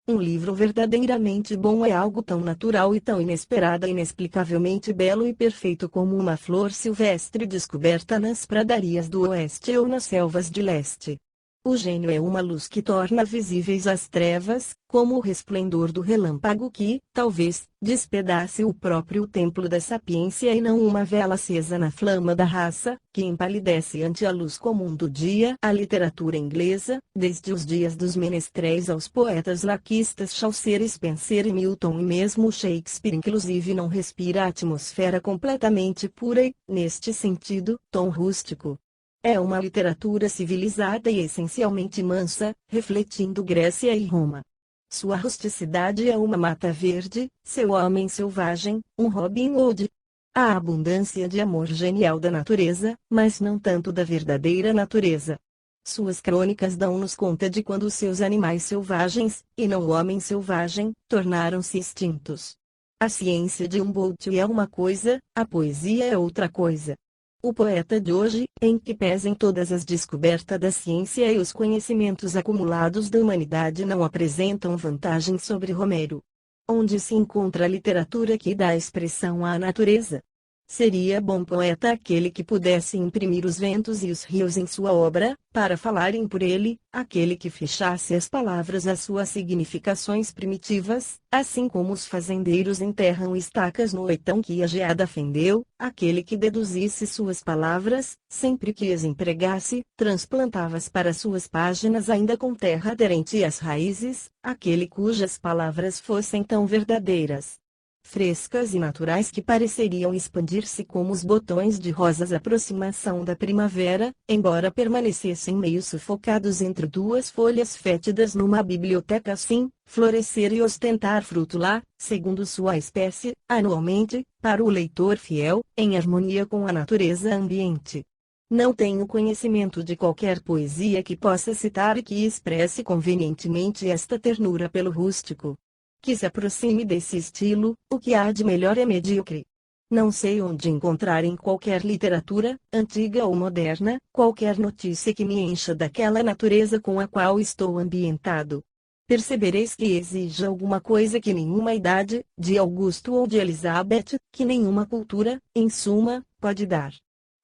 Um livro verdadeiramente bom é algo tão natural e tão inesperado e inexplicavelmente belo e perfeito como uma flor silvestre descoberta nas pradarias do oeste ou nas selvas de leste. O gênio é uma luz que torna visíveis as trevas, como o resplendor do relâmpago que, talvez, despedace o próprio templo da sapiência e não uma vela acesa na flama da raça, que empalidece ante a luz comum do dia. A literatura inglesa, desde os dias dos menestréis aos poetas laquistas Chaucer, Spenser e Milton e mesmo Shakespeare inclusive não respira a atmosfera completamente pura e, neste sentido, tom rústico. É uma literatura civilizada e essencialmente mansa, refletindo Grécia e Roma. Sua rusticidade é uma mata verde, seu homem selvagem, um Robin Hood. A abundância de amor genial da natureza, mas não tanto da verdadeira natureza. Suas crônicas dão-nos conta de quando os seus animais selvagens, e não o homem selvagem, tornaram-se extintos. A ciência de Humboldt é uma coisa, a poesia é outra coisa. O poeta de hoje, em que pesem todas as descobertas da ciência e os conhecimentos acumulados da humanidade, não apresentam vantagem sobre Romero. Onde se encontra a literatura que dá expressão à natureza? Seria bom poeta aquele que pudesse imprimir os ventos e os rios em sua obra, para falarem por ele, aquele que fechasse as palavras às suas significações primitivas, assim como os fazendeiros enterram estacas no oitão que a geada fendeu, aquele que deduzisse suas palavras, sempre que as empregasse, transplantava-as para suas páginas ainda com terra aderente às raízes, aquele cujas palavras fossem tão verdadeiras, frescas e naturais que pareceriam expandir-se como os botões de rosas à aproximação da primavera, embora permanecessem meio sufocados entre duas folhas fétidas numa biblioteca assim, florescer e ostentar fruto lá, segundo sua espécie, anualmente, para o leitor fiel, em harmonia com a natureza ambiente. Não tenho conhecimento de qualquer poesia que possa citar e que expresse convenientemente esta ternura pelo rústico. Que se aproxime desse estilo, o que há de melhor é medíocre. Não sei onde encontrar em qualquer literatura, antiga ou moderna, qualquer notícia que me encha daquela natureza com a qual estou ambientado. Percebereis que exige alguma coisa que nenhuma idade, de Augusto ou de Elizabeth, que nenhuma cultura, em suma, pode dar.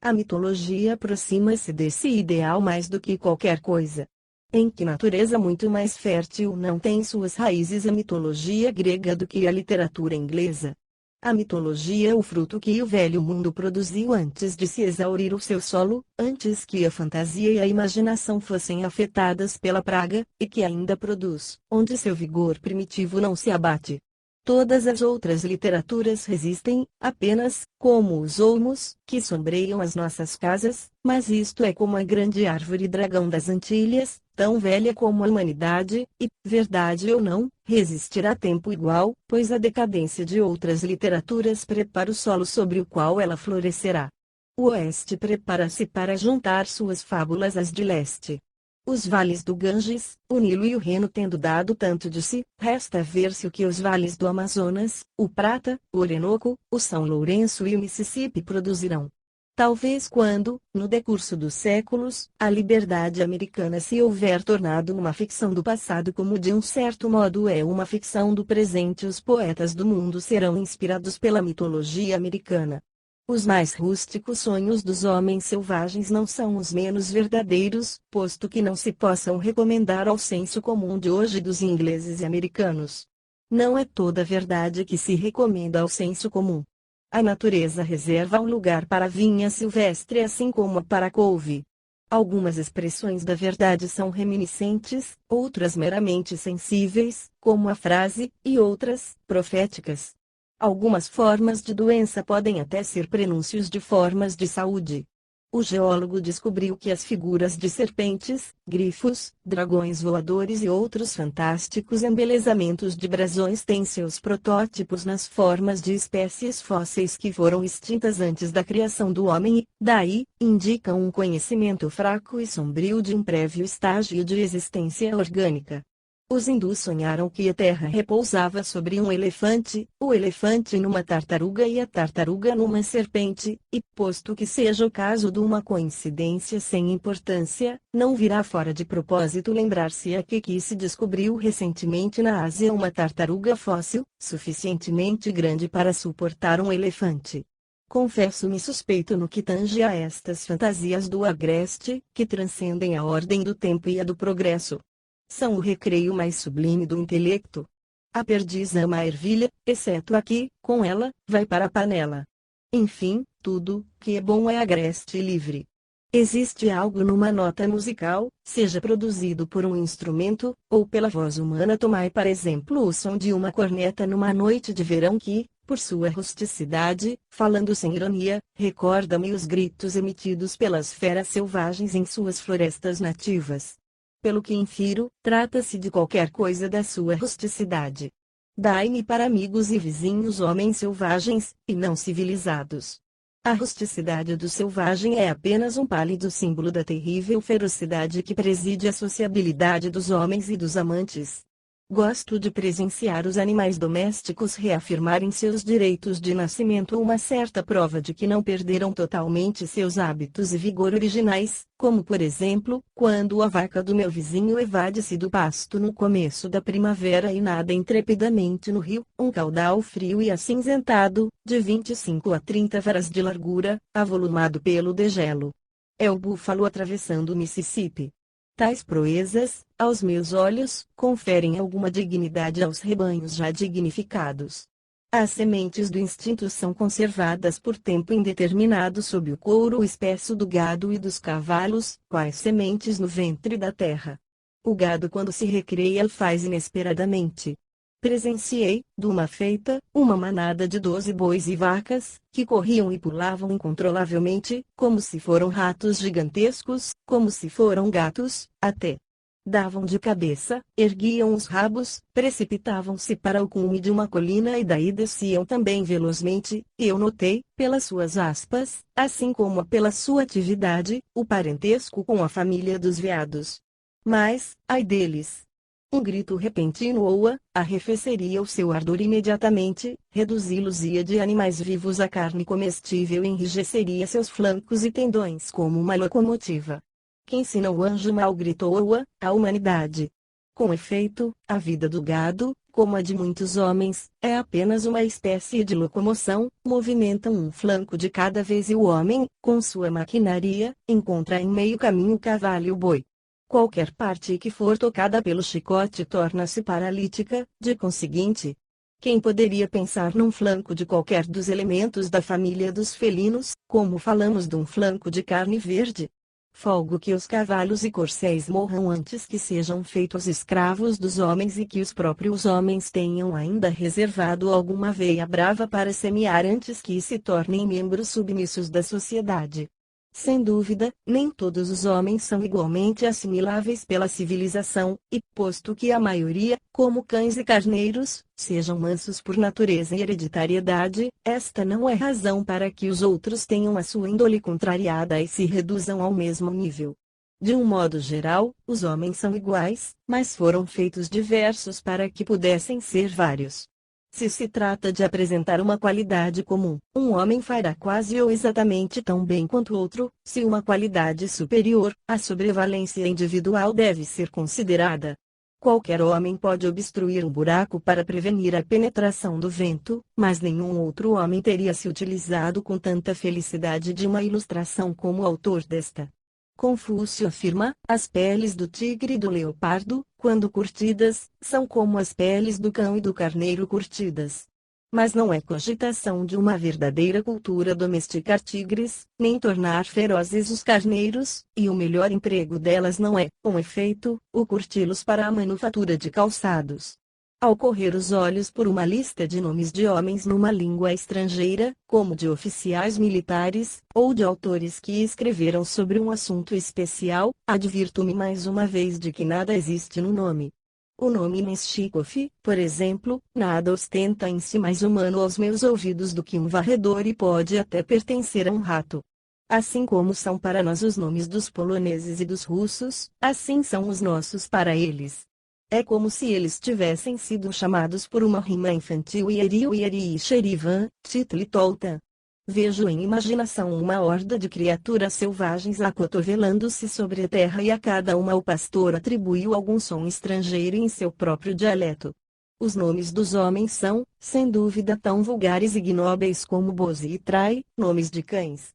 A mitologia aproxima-se desse ideal mais do que qualquer coisa. Em que natureza muito mais fértil não tem suas raízes a mitologia grega do que a literatura inglesa? A mitologia é o fruto que o velho mundo produziu antes de se exaurir o seu solo, antes que a fantasia e a imaginação fossem afetadas pela praga, e que ainda produz, onde seu vigor primitivo não se abate. Todas as outras literaturas resistem, apenas, como os olmos, que sombreiam as nossas casas, mas isto é como a grande árvore dragão das Antilhas, tão velha como a humanidade, e, verdade ou não, resistirá a tempo igual, pois a decadência de outras literaturas prepara o solo sobre o qual ela florescerá. O Oeste prepara-se para juntar suas fábulas às de Leste. Os vales do Ganges, o Nilo e o Reno tendo dado tanto de si, resta ver-se o que os vales do Amazonas, o Prata, o Orinoco, o São Lourenço e o Mississippi produzirão. Talvez quando, no decurso dos séculos, a liberdade americana se houver tornado uma ficção do passado como de um certo modo é uma ficção do presente, os poetas do mundo serão inspirados pela mitologia americana. Os mais rústicos sonhos dos homens selvagens não são os menos verdadeiros, posto que não se possam recomendar ao senso comum de hoje dos ingleses e americanos. Não é toda a verdade que se recomenda ao senso comum. A natureza reserva um lugar para a vinha silvestre assim como para a couve. Algumas expressões da verdade são reminiscentes, outras meramente sensíveis, como a frase, e outras, proféticas. Algumas formas de doença podem até ser prenúncios de formas de saúde. O geólogo descobriu que as figuras de serpentes, grifos, dragões voadores e outros fantásticos embelezamentos de brasões têm seus protótipos nas formas de espécies fósseis que foram extintas antes da criação do homem e, daí, indicam um conhecimento fraco e sombrio de um prévio estágio de existência orgânica. Os hindus sonharam que a terra repousava sobre um elefante, o elefante numa tartaruga e a tartaruga numa serpente, e posto que seja o caso de uma coincidência sem importância, não virá fora de propósito lembrar-se que se descobriu recentemente na Ásia uma tartaruga fóssil, suficientemente grande para suportar um elefante. Confesso-me suspeito no que tange a estas fantasias do agreste, que transcendem a ordem do tempo e a do progresso. São o recreio mais sublime do intelecto. A perdiz ama a ervilha, exceto a que, com ela, vai para a panela. Enfim, tudo que é bom é agreste e livre. Existe algo numa nota musical, seja produzido por um instrumento, ou pela voz humana. Tomai para exemplo o som de uma corneta numa noite de verão que, por sua rusticidade, falando sem ironia, recorda-me os gritos emitidos pelas feras selvagens em suas florestas nativas. Pelo que infiro, trata-se de qualquer coisa da sua rusticidade. Dai-me para amigos e vizinhos homens selvagens, e não civilizados. A rusticidade do selvagem é apenas um pálido símbolo da terrível ferocidade que preside a sociabilidade dos homens e dos amantes. Gosto de presenciar os animais domésticos reafirmarem seus direitos de nascimento, uma certa prova de que não perderam totalmente seus hábitos e vigor originais, como por exemplo, quando a vaca do meu vizinho evade-se do pasto no começo da primavera e nada intrepidamente no rio, um caudal frio e acinzentado, de 25 a 30 varas de largura, avolumado pelo degelo. É o búfalo atravessando o Mississippi. Tais proezas, aos meus olhos, conferem alguma dignidade aos rebanhos já dignificados. As sementes do instinto são conservadas por tempo indeterminado sob o couro espesso do gado e dos cavalos, quais sementes no ventre da terra. O gado, quando se recreia, faz inesperadamente. Presenciei, de uma feita, uma manada de 12 bois e vacas, que corriam e pulavam incontrolavelmente, como se foram ratos gigantescos, como se foram gatos, até. Davam de cabeça, erguiam os rabos, precipitavam-se para o cume de uma colina e daí desciam também velozmente, e eu notei, pelas suas aspas, assim como pela sua atividade, o parentesco com a família dos veados. Mas, ai deles! Um grito repentino ou arrefeceria o seu ardor imediatamente, reduzi-los-ia de animais vivos a carne comestível e enrijeceria seus flancos e tendões como uma locomotiva. Quem senão o anjo mau gritou a humanidade? Com efeito, a vida do gado, como a de muitos homens, é apenas uma espécie de locomoção, movimentam um flanco de cada vez e o homem, com sua maquinaria, encontra em meio caminho o cavalo e o boi. Qualquer parte que for tocada pelo chicote torna-se paralítica, de conseguinte. Quem poderia pensar num flanco de qualquer dos elementos da família dos felinos, como falamos de um flanco de carne verde? Folgo que os cavalos e corcéis morram antes que sejam feitos escravos dos homens e que os próprios homens tenham ainda reservado alguma veia brava para semear antes que se tornem membros submissos da sociedade. Sem dúvida, nem todos os homens são igualmente assimiláveis pela civilização, e posto que a maioria, como cães e carneiros, sejam mansos por natureza e hereditariedade, esta não é razão para que os outros tenham a sua índole contrariada e se reduzam ao mesmo nível. De um modo geral, os homens são iguais, mas foram feitos diversos para que pudessem ser vários. Se se trata de apresentar uma qualidade comum, um homem fará quase ou exatamente tão bem quanto outro. Se uma qualidade superior, a sobrevalência individual deve ser considerada. Qualquer homem pode obstruir um buraco para prevenir a penetração do vento, mas nenhum outro homem teria se utilizado com tanta felicidade de uma ilustração como o autor desta. Confúcio afirma: as peles do tigre e do leopardo, quando curtidas, são como as peles do cão e do carneiro curtidas. Mas não é cogitação de uma verdadeira cultura domesticar tigres, nem tornar ferozes os carneiros, e o melhor emprego delas não é, com efeito, o curti-los para a manufatura de calçados. Ao correr os olhos por uma lista de nomes de homens numa língua estrangeira, como de oficiais militares, ou de autores que escreveram sobre um assunto especial, advirto-me mais uma vez de que nada existe no nome. O nome Menshikov, por exemplo, nada ostenta em si mais humano aos meus ouvidos do que um varredor e pode até pertencer a um rato. Assim como são para nós os nomes dos poloneses e dos russos, assim são os nossos para eles. É como se eles tivessem sido chamados por uma rima infantil Ieri Ieri e Sherivan, Titli Tolta. Vejo em imaginação uma horda de criaturas selvagens acotovelando-se sobre a terra e a cada uma o pastor atribuiu algum som estrangeiro em seu próprio dialeto. Os nomes dos homens são, sem dúvida, tão vulgares e ignóbeis como Boze e Trai, nomes de cães.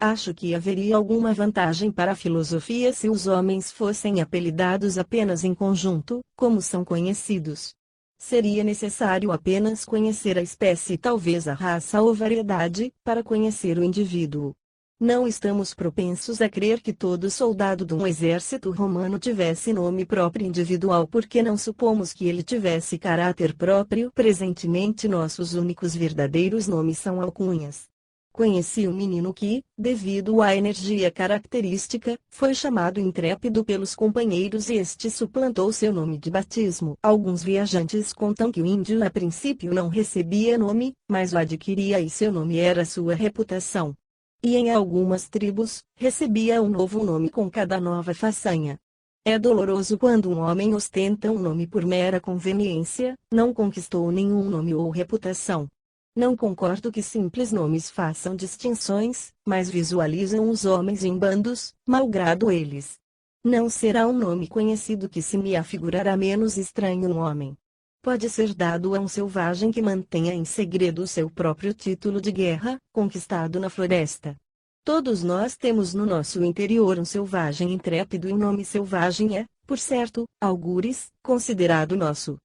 Acho que haveria alguma vantagem para a filosofia se os homens fossem apelidados apenas em conjunto, como são conhecidos. Seria necessário apenas conhecer a espécie e talvez a raça ou variedade, para conhecer o indivíduo. Não estamos propensos a crer que todo soldado de um exército romano tivesse nome próprio individual porque não supomos que ele tivesse caráter próprio. Presentemente nossos únicos verdadeiros nomes são alcunhas. Conheci um menino que, devido à energia característica, foi chamado Intrépido pelos companheiros e este suplantou seu nome de batismo. Alguns viajantes contam que o índio a princípio não recebia nome, mas o adquiria e seu nome era sua reputação. E em algumas tribos, recebia um novo nome com cada nova façanha. É doloroso quando um homem ostenta um nome por mera conveniência, não conquistou nenhum nome ou reputação. Não concordo que simples nomes façam distinções, mas visualizam os homens em bandos, malgrado eles. Não será um nome conhecido que se me afigurará menos estranho um homem. Pode ser dado a um selvagem que mantenha em segredo o seu próprio título de guerra, conquistado na floresta. Todos nós temos no nosso interior um selvagem intrépido e o nome selvagem é, por certo, algures, considerado nosso.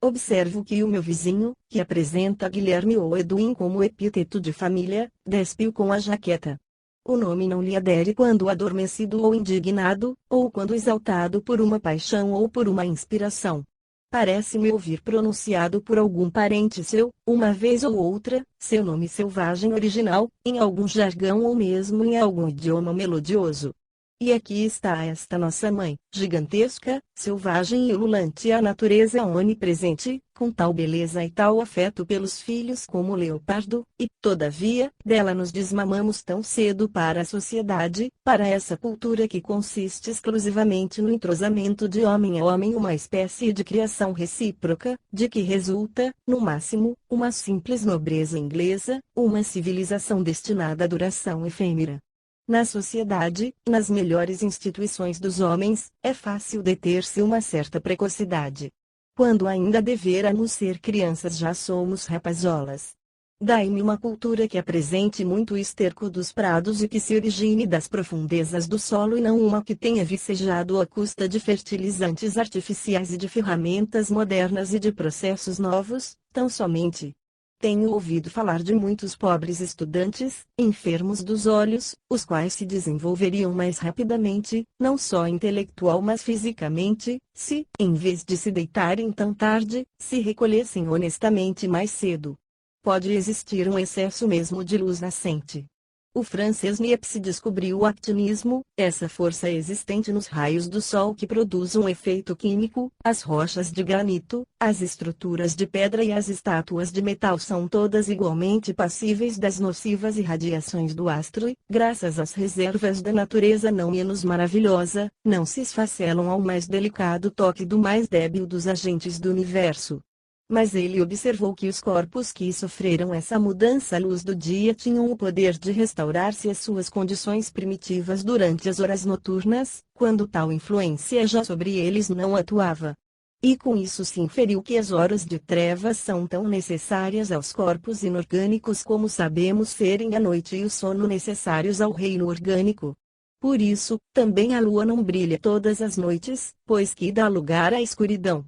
Observo que o meu vizinho, que apresenta Guilherme ou Edwin como epíteto de família, despiu com a jaqueta. O nome não lhe adere quando adormecido ou indignado, ou quando exaltado por uma paixão ou por uma inspiração. Parece-me ouvir pronunciado por algum parente seu, uma vez ou outra, seu nome selvagem original, em algum jargão ou mesmo em algum idioma melodioso. E aqui está esta nossa mãe, gigantesca, selvagem e ululante, a natureza onipresente, com tal beleza e tal afeto pelos filhos como o leopardo, e, todavia, dela nos desmamamos tão cedo para a sociedade, para essa cultura que consiste exclusivamente no entrosamento de homem a homem, uma espécie de criação recíproca, de que resulta, no máximo, uma simples nobreza inglesa, uma civilização destinada à duração efêmera. Na sociedade, nas melhores instituições dos homens, é fácil deter-se uma certa precocidade. Quando ainda deveramos ser crianças já somos rapazolas. Dai-me uma cultura que apresente muito o esterco dos prados e que se origine das profundezas do solo e não uma que tenha vicejado à custa de fertilizantes artificiais e de ferramentas modernas e de processos novos, tão somente. Tenho ouvido falar de muitos pobres estudantes, enfermos dos olhos, os quais se desenvolveriam mais rapidamente, não só intelectual mas fisicamente, se, em vez de se deitarem tão tarde, se recolhessem honestamente mais cedo. Pode existir um excesso mesmo de luz nascente. O francês Niepce descobriu o actinismo, essa força existente nos raios do sol que produz um efeito químico. As rochas de granito, as estruturas de pedra e as estátuas de metal são todas igualmente passíveis das nocivas irradiações do astro e, graças às reservas da natureza não menos maravilhosa, não se esfacelam ao mais delicado toque do mais débil dos agentes do universo. Mas ele observou que os corpos que sofreram essa mudança à luz do dia tinham o poder de restaurar-se às suas condições primitivas durante as horas noturnas, quando tal influência já sobre eles não atuava. E com isso se inferiu que as horas de trevas são tão necessárias aos corpos inorgânicos como sabemos serem a noite e o sono necessários ao reino orgânico. Por isso, também a lua não brilha todas as noites, pois que dá lugar à escuridão.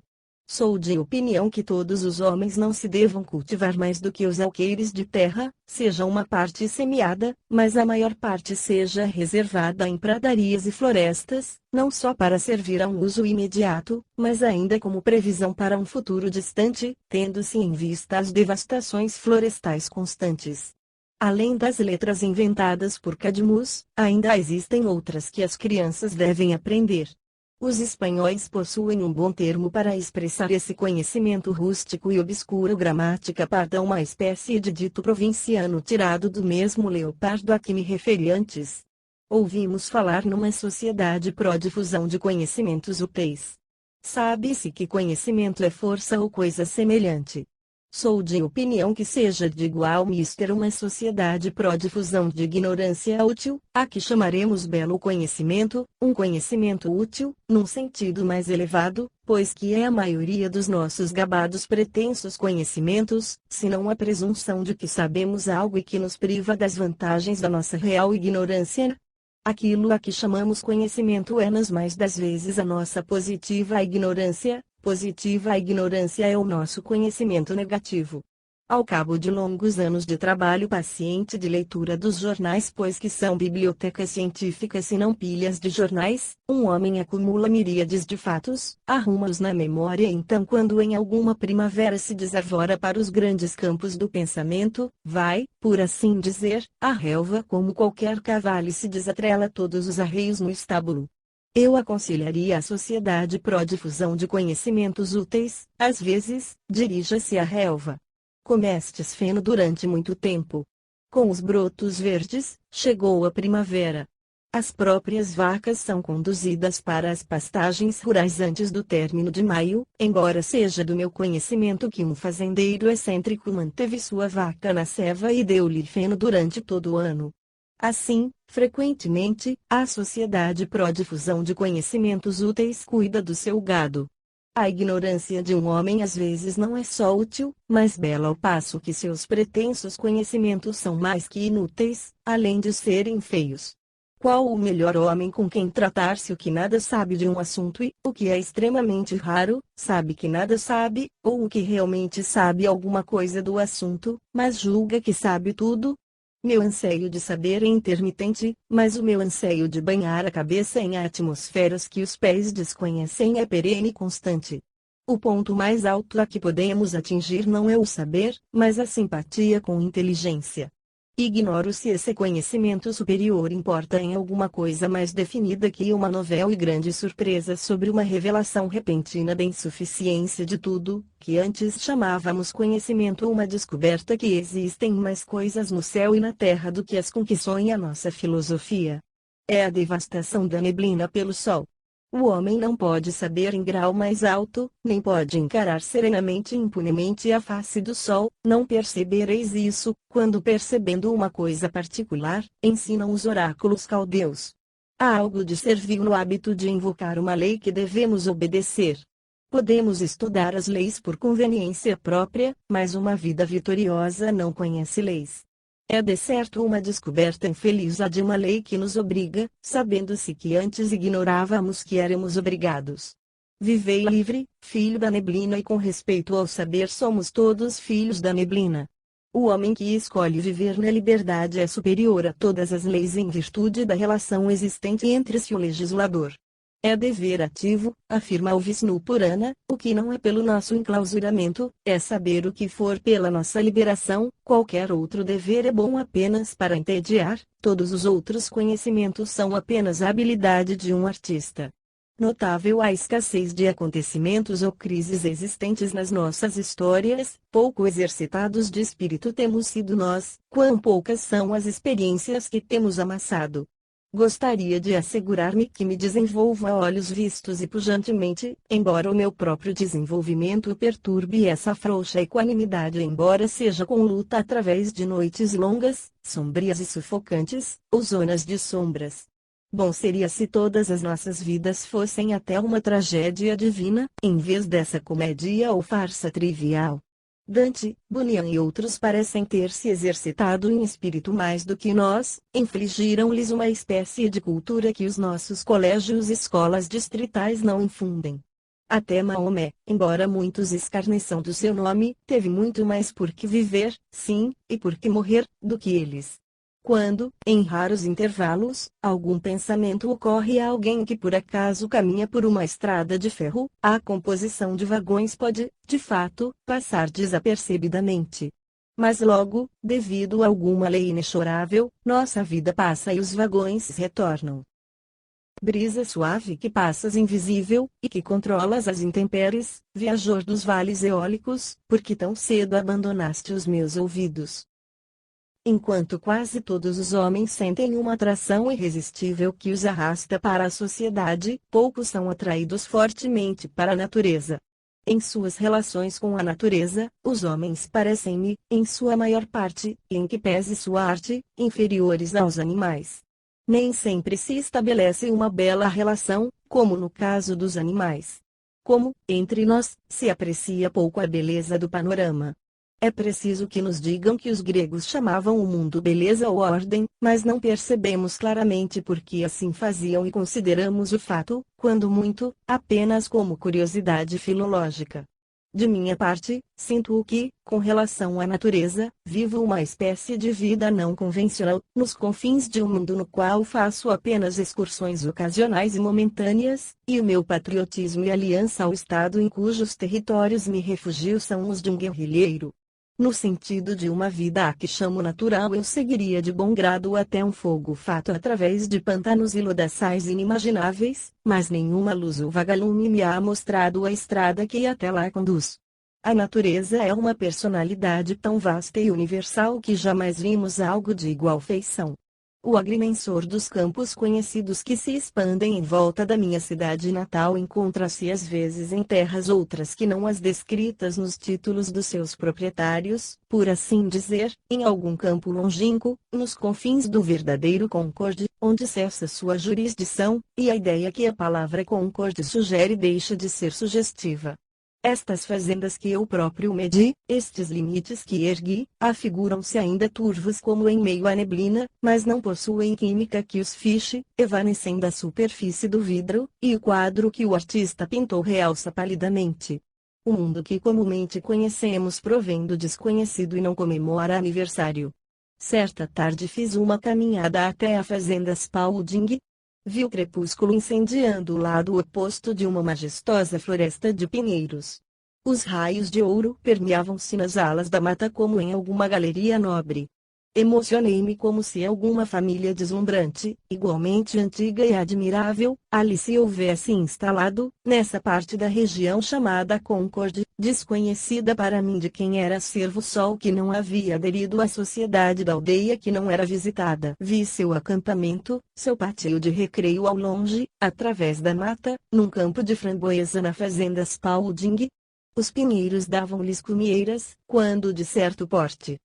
Sou de opinião que todos os homens não se devam cultivar mais do que os alqueires de terra, seja uma parte semeada, mas a maior parte seja reservada em pradarias e florestas, não só para servir a um uso imediato, mas ainda como previsão para um futuro distante, tendo-se em vista as devastações florestais constantes. Além das letras inventadas por Cadmus, ainda existem outras que as crianças devem aprender. Os espanhóis possuem um bom termo para expressar esse conhecimento rústico e obscuro, gramática parda, uma espécie de dito provinciano tirado do mesmo leopardo a que me referi antes. Ouvimos falar numa sociedade pró-difusão de conhecimentos úteis. Sabe-se que conhecimento é força ou coisa semelhante. Sou de opinião que seja de igual mister uma sociedade pró-difusão de ignorância útil, a que chamaremos belo conhecimento, um conhecimento útil, num sentido mais elevado, pois que é a maioria dos nossos gabados pretensos conhecimentos, senão a presunção de que sabemos algo e que nos priva das vantagens da nossa real ignorância. Aquilo a que chamamos conhecimento é nas mais das vezes a nossa positiva ignorância. Positiva ignorância é o nosso conhecimento negativo. Ao cabo de longos anos de trabalho paciente de leitura dos jornais, pois que são bibliotecas científicas e não pilhas de jornais, um homem acumula miríades de fatos, arruma-os na memória e então, quando em alguma primavera se desarvora para os grandes campos do pensamento, vai, por assim dizer, à relva como qualquer cavalo e se desatrela todos os arreios no estábulo. Eu aconselharia à sociedade pró-difusão de conhecimentos úteis, às vezes, dirija-se à relva. Comestes feno durante muito tempo. Com os brotos verdes, chegou a primavera. As próprias vacas são conduzidas para as pastagens rurais antes do término de maio, embora seja do meu conhecimento que um fazendeiro excêntrico manteve sua vaca na ceva e deu-lhe feno durante todo o ano. Assim, frequentemente, a sociedade pró-difusão de conhecimentos úteis cuida do seu gado. A ignorância de um homem às vezes não é só útil, mas bela, ao passo que seus pretensos conhecimentos são mais que inúteis, além de serem feios. Qual o melhor homem com quem tratar-se o que nada sabe de um assunto e, o que é extremamente raro, sabe que nada sabe, ou o que realmente sabe alguma coisa do assunto, mas julga que sabe tudo? Meu anseio de saber é intermitente, mas o meu anseio de banhar a cabeça em atmosferas que os pés desconhecem é perene e constante. O ponto mais alto a que podemos atingir não é o saber, mas a simpatia com inteligência. Ignoro se esse conhecimento superior importa em alguma coisa mais definida que uma novel e grande surpresa sobre uma revelação repentina da insuficiência de tudo, que antes chamávamos conhecimento, ou uma descoberta que existem mais coisas no céu e na terra do que as com que sonha a nossa filosofia. É a devastação da neblina pelo sol. O homem não pode saber em grau mais alto, nem pode encarar serenamente e impunemente a face do sol. Não percebereis isso, quando percebendo uma coisa particular, ensinam os oráculos caldeus. Há algo de servil no hábito de invocar uma lei que devemos obedecer. Podemos estudar as leis por conveniência própria, mas uma vida vitoriosa não conhece leis. É de certo uma descoberta infeliz a de uma lei que nos obriga, sabendo-se que antes ignorávamos que éramos obrigados. Vivei livre, filho da neblina, e com respeito ao saber somos todos filhos da neblina. O homem que escolhe viver na liberdade é superior a todas as leis em virtude da relação existente entre si e o legislador. É dever ativo, afirma o Vishnu Purana, o que não é pelo nosso enclausuramento, é saber o que for pela nossa liberação. Qualquer outro dever é bom apenas para entediar, todos os outros conhecimentos são apenas a habilidade de um artista. Notável a escassez de acontecimentos ou crises existentes nas nossas histórias, pouco exercitados de espírito temos sido nós, quão poucas são as experiências que temos amassado. Gostaria de assegurar-me que me desenvolvo a olhos vistos e pujantemente, embora o meu próprio desenvolvimento perturbe essa frouxa equanimidade, embora seja com luta através de noites longas, sombrias e sufocantes, ou zonas de sombras. Bom seria se todas as nossas vidas fossem até uma tragédia divina, em vez dessa comédia ou farsa trivial. Dante, Bunyan e outros parecem ter se exercitado em espírito mais do que nós, infligiram-lhes uma espécie de cultura que os nossos colégios e escolas distritais não infundem. Até Maomé, embora muitos escarneçam do seu nome, teve muito mais por que viver, sim, e por que morrer, do que eles. Quando, em raros intervalos, algum pensamento ocorre a alguém que por acaso caminha por uma estrada de ferro, a composição de vagões pode, de fato, passar desapercebidamente. Mas logo, devido a alguma lei inexorável, nossa vida passa e os vagões retornam. Brisa suave que passas invisível, e que controlas as intempéries, viajor dos vales eólicos, por que tão cedo abandonaste os meus ouvidos? Enquanto quase todos os homens sentem uma atração irresistível que os arrasta para a sociedade, poucos são atraídos fortemente para a natureza. Em suas relações com a natureza, os homens parecem-me, em sua maior parte, e em que pese sua arte, inferiores aos animais. Nem sempre se estabelece uma bela relação, como no caso dos animais. Como, entre nós, se aprecia pouco a beleza do panorama. É preciso que nos digam que os gregos chamavam o mundo beleza ou ordem, mas não percebemos claramente por que assim faziam e consideramos o fato, quando muito, apenas como curiosidade filológica. De minha parte, sinto que, com relação à natureza, vivo uma espécie de vida não convencional, nos confins de um mundo no qual faço apenas excursões ocasionais e momentâneas, e o meu patriotismo e aliança ao Estado em cujos territórios me refugio são os de um guerrilheiro. No sentido de uma vida a que chamo natural, eu seguiria de bom grado até um fogo fato através de pantanos e lodaçais inimagináveis, mas nenhuma luz ou vagalume me há mostrado a estrada que até lá conduz. A natureza é uma personalidade tão vasta e universal que jamais vimos algo de igual feição. O agrimensor dos campos conhecidos que se expandem em volta da minha cidade natal encontra-se às vezes em terras outras que não as descritas nos títulos dos seus proprietários, por assim dizer, em algum campo longínquo, nos confins do verdadeiro Concorde, onde cessa sua jurisdição, e a ideia que a palavra Concorde sugere deixa de ser sugestiva. Estas fazendas que eu próprio medi, estes limites que ergui, afiguram-se ainda turvos como em meio à neblina, mas não possuem química que os fiche, evanescem da superfície do vidro, e o quadro que o artista pintou realça palidamente. O mundo que comumente conhecemos provém do desconhecido e não comemora aniversário. Certa tarde fiz uma caminhada até a fazenda Spalding. Vi o crepúsculo incendiando o lado oposto de uma majestosa floresta de pinheiros. Os raios de ouro permeavam-se nas alas da mata como em alguma galeria nobre. Emocionei-me como se alguma família deslumbrante, igualmente antiga e admirável, ali se houvesse instalado, nessa parte da região chamada Concorde, desconhecida para mim de quem era servo-sol que não havia aderido à sociedade da aldeia que não era visitada. Vi seu acampamento, seu pátio de recreio ao longe, através da mata, num campo de framboesa na fazenda Spalding. Os pinheiros davam-lhes cumieiras, quando de certo porte.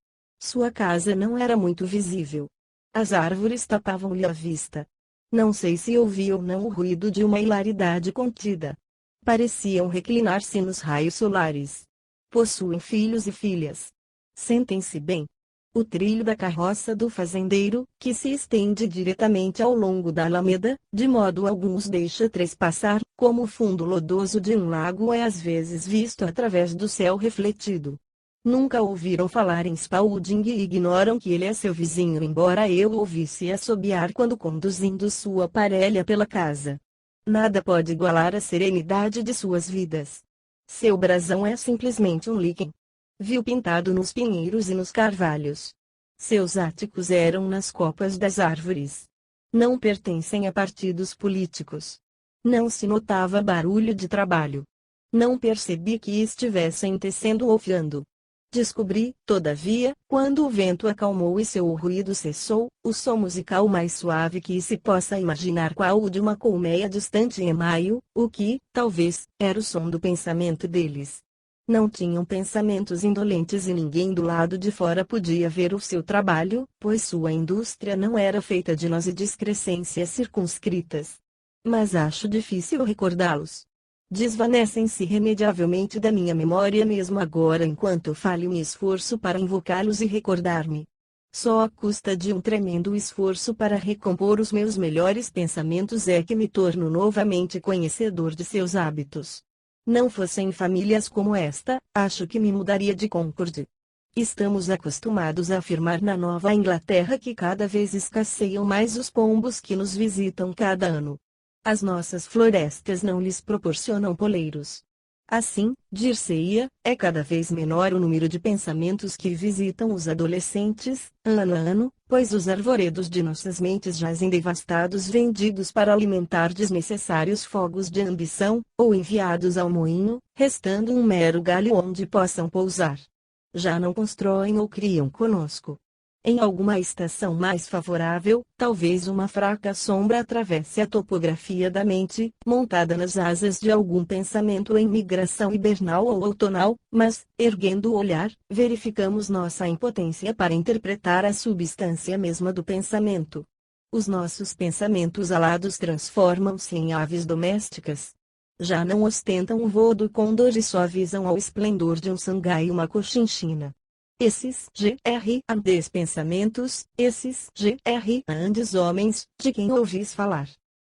Sua casa não era muito visível. As árvores tapavam-lhe a vista. Não sei se ouvi ou não o ruído de uma hilaridade contida. Pareciam reclinar-se nos raios solares. Possuem filhos e filhas. Sentem-se bem. O trilho da carroça do fazendeiro, que se estende diretamente ao longo da alameda, de modo algum os deixa trespassar, como o fundo lodoso de um lago é às vezes visto através do céu refletido. Nunca ouviram falar em Spalding e ignoram que ele é seu vizinho, embora eu ouvisse assobiar quando conduzindo sua parelha pela casa. Nada pode igualar a serenidade de suas vidas. Seu brasão é simplesmente um líquen. Viu pintado nos pinheiros e nos carvalhos. Seus áticos eram nas copas das árvores. Não pertencem a partidos políticos. Não se notava barulho de trabalho. Não percebi que estivessem tecendo ou fiando. Descobri, todavia, quando o vento acalmou e seu ruído cessou, o som musical mais suave que se possa imaginar, qual o de uma colmeia distante em maio, o que, talvez, era o som do pensamento deles. Não tinham pensamentos indolentes e ninguém do lado de fora podia ver o seu trabalho, pois sua indústria não era feita de nós e discrescências circunscritas. Mas acho difícil recordá-los. Desvanecem-se irremediavelmente da minha memória mesmo agora enquanto falho me esforço para invocá-los e recordar-me. Só à custa de um tremendo esforço para recompor os meus melhores pensamentos é que me torno novamente conhecedor de seus hábitos. Não fossem famílias como esta, acho que me mudaria de Concord. Estamos acostumados a afirmar na Nova Inglaterra que cada vez escasseiam mais os pombos que nos visitam cada ano. As nossas florestas não lhes proporcionam poleiros. Assim, dir-se-ia, é cada vez menor o número de pensamentos que visitam os adolescentes, ano a ano, pois os arvoredos de nossas mentes jazem devastados, vendidos para alimentar desnecessários fogos de ambição, ou enviados ao moinho, restando um mero galho onde possam pousar. Já não constroem ou criam conosco. Em alguma estação mais favorável, talvez uma fraca sombra atravesse a topografia da mente, montada nas asas de algum pensamento em migração hibernal ou outonal, mas, erguendo o olhar, verificamos nossa impotência para interpretar a substância mesma do pensamento. Os nossos pensamentos alados transformam-se em aves domésticas. Já não ostentam o voo do condor e suavizam ao esplendor de um sangai uma cochinchina. Esses grandes pensamentos, esses grandes homens, de quem ouvis falar.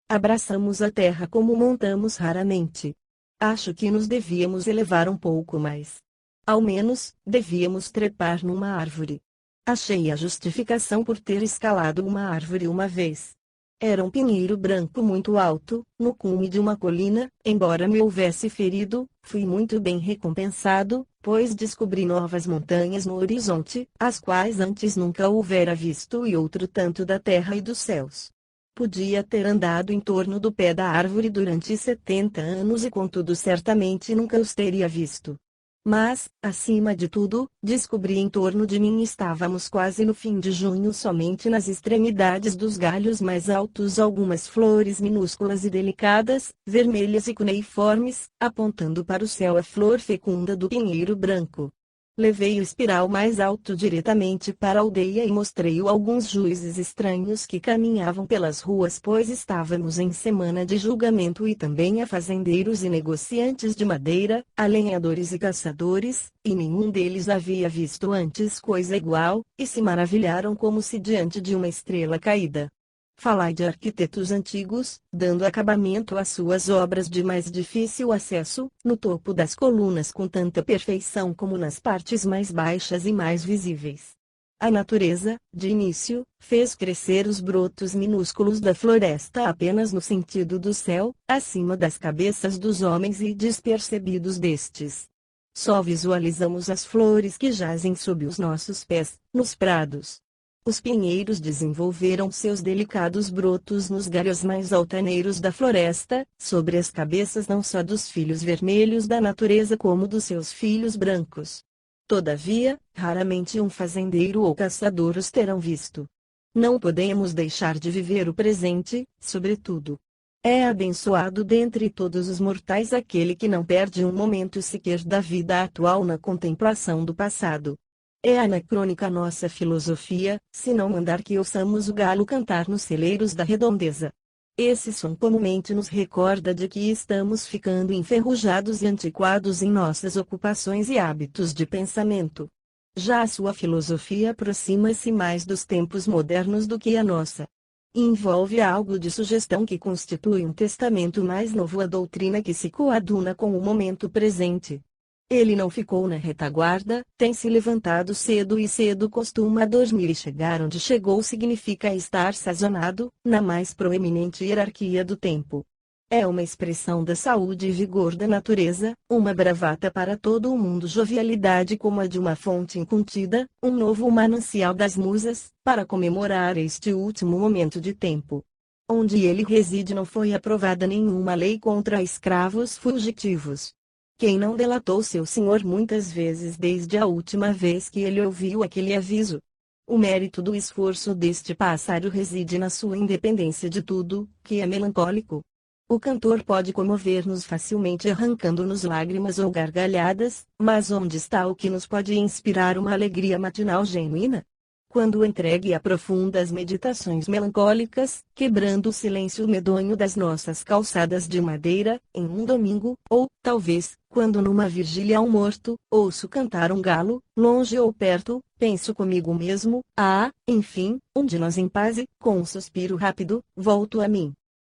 Abraçamos a terra como montamos raramente. Acho que nos devíamos elevar um pouco mais. Ao menos, devíamos trepar numa árvore. Achei a justificação por ter escalado uma árvore uma vez. Era um pinheiro branco muito alto, no cume de uma colina. Embora me houvesse ferido, fui muito bem recompensado, pois descobri novas montanhas no horizonte, as quais antes nunca houvera visto, e outro tanto da terra e dos céus. Podia ter andado em torno do pé da árvore durante 70 anos e contudo certamente nunca os teria visto. Mas, acima de tudo, descobri em torno de mim estávamos quase no fim de junho, somente nas extremidades dos galhos mais altos algumas flores minúsculas e delicadas, vermelhas e cuneiformes, apontando para o céu a flor fecunda do pinheiro branco. Levei o espiral mais alto diretamente para a aldeia e mostrei-o a alguns juízes estranhos que caminhavam pelas ruas, pois estávamos em semana de julgamento, e também a fazendeiros e negociantes de madeira, a lenhadores e caçadores, e nenhum deles havia visto antes coisa igual, e se maravilharam como se diante de uma estrela caída. Falai de arquitetos antigos, dando acabamento às suas obras de mais difícil acesso, no topo das colunas com tanta perfeição como nas partes mais baixas e mais visíveis. A natureza, de início, fez crescer os brotos minúsculos da floresta apenas no sentido do céu, acima das cabeças dos homens e despercebidos destes. Só visualizamos as flores que jazem sob os nossos pés, nos prados. Os pinheiros desenvolveram seus delicados brotos nos galhos mais altaneiros da floresta, sobre as cabeças não só dos filhos vermelhos da natureza como dos seus filhos brancos. Todavia, raramente um fazendeiro ou caçador os terão visto. Não podemos deixar de viver o presente, sobretudo. É abençoado dentre todos os mortais aquele que não perde um momento sequer da vida atual na contemplação do passado. É anacrônica nossa filosofia, se não mandar que ouçamos o galo cantar nos celeiros da redondeza. Esse som comumente nos recorda de que estamos ficando enferrujados e antiquados em nossas ocupações e hábitos de pensamento. Já a sua filosofia aproxima-se mais dos tempos modernos do que a nossa. Envolve algo de sugestão que constitui um testamento mais novo à doutrina que se coaduna com o momento presente. Ele não ficou na retaguarda, tem se levantado cedo e cedo costuma dormir, e chegar onde chegou significa estar sazonado, na mais proeminente hierarquia do tempo. É uma expressão da saúde e vigor da natureza, uma bravata para todo o mundo, jovialidade como a de uma fonte incontida, um novo manancial das musas, para comemorar este último momento de tempo. Onde ele reside não foi aprovada nenhuma lei contra escravos fugitivos. Quem não delatou seu senhor muitas vezes desde a última vez que ele ouviu aquele aviso? O mérito do esforço deste pássaro reside na sua independência de tudo, que é melancólico. O cantor pode comover-nos facilmente arrancando-nos lágrimas ou gargalhadas, mas onde está o que nos pode inspirar uma alegria matinal genuína? Quando entregue a profundas meditações melancólicas, quebrando o silêncio medonho das nossas calçadas de madeira, em um domingo, ou, talvez, quando numa vigília ao morto, ouço cantar um galo, longe ou perto, penso comigo mesmo, enfim, um de nós em paz e, com um suspiro rápido, volto a mim.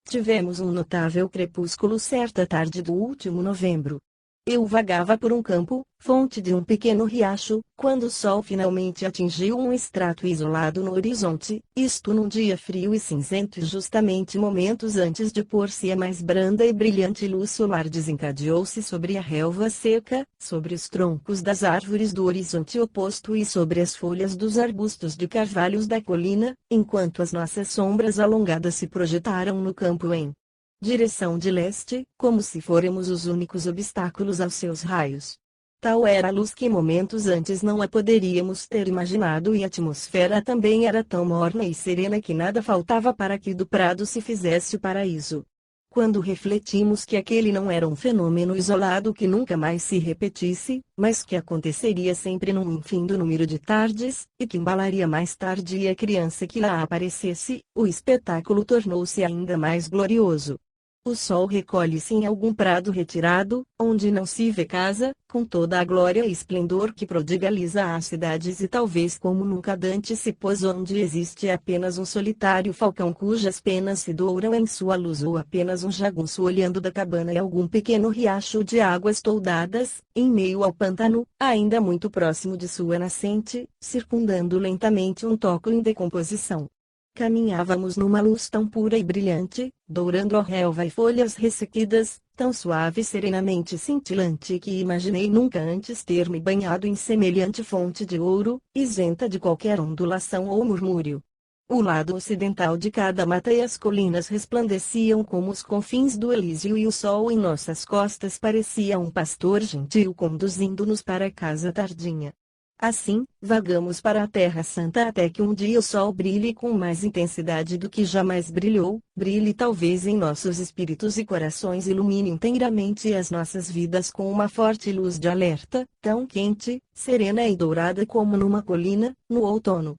Tivemos um notável crepúsculo certa tarde do último novembro. Eu vagava por um campo, fonte de um pequeno riacho, quando o sol finalmente atingiu um extrato isolado no horizonte, isto num dia frio e cinzento, e justamente momentos antes de pôr-se a mais branda e brilhante luz solar desencadeou-se sobre a relva seca, sobre os troncos das árvores do horizonte oposto e sobre as folhas dos arbustos de carvalhos da colina, enquanto as nossas sombras alongadas se projetaram no campo em direção de leste, como se fôramos os únicos obstáculos aos seus raios. Tal era a luz que momentos antes não a poderíamos ter imaginado, e a atmosfera também era tão morna e serena que nada faltava para que do prado se fizesse o paraíso. Quando refletimos que aquele não era um fenômeno isolado que nunca mais se repetisse, mas que aconteceria sempre num infindo número de tardes, e que embalaria mais tarde a criança que lá aparecesse, o espetáculo tornou-se ainda mais glorioso. O sol recolhe-se em algum prado retirado, onde não se vê casa, com toda a glória e esplendor que prodigaliza as cidades, e talvez como nunca dantes se pôs, onde existe apenas um solitário falcão cujas penas se douram em sua luz, ou apenas um jagunço olhando da cabana, e algum pequeno riacho de águas toldadas, em meio ao pântano, ainda muito próximo de sua nascente, circundando lentamente um toco em decomposição. Caminhávamos numa luz tão pura e brilhante, dourando a relva e folhas ressequidas, tão suave e serenamente cintilante, que imaginei nunca antes ter me banhado em semelhante fonte de ouro, isenta de qualquer ondulação ou murmúrio. O lado ocidental de cada mata e as colinas resplandeciam como os confins do Elísio, e o sol em nossas costas parecia um pastor gentil conduzindo-nos para casa tardinha. Assim, vagamos para a Terra Santa até que um dia o sol brilhe com mais intensidade do que jamais brilhou, brilhe talvez em nossos espíritos e corações, ilumine inteiramente as nossas vidas com uma forte luz de alerta, tão quente, serena e dourada como numa colina, no outono.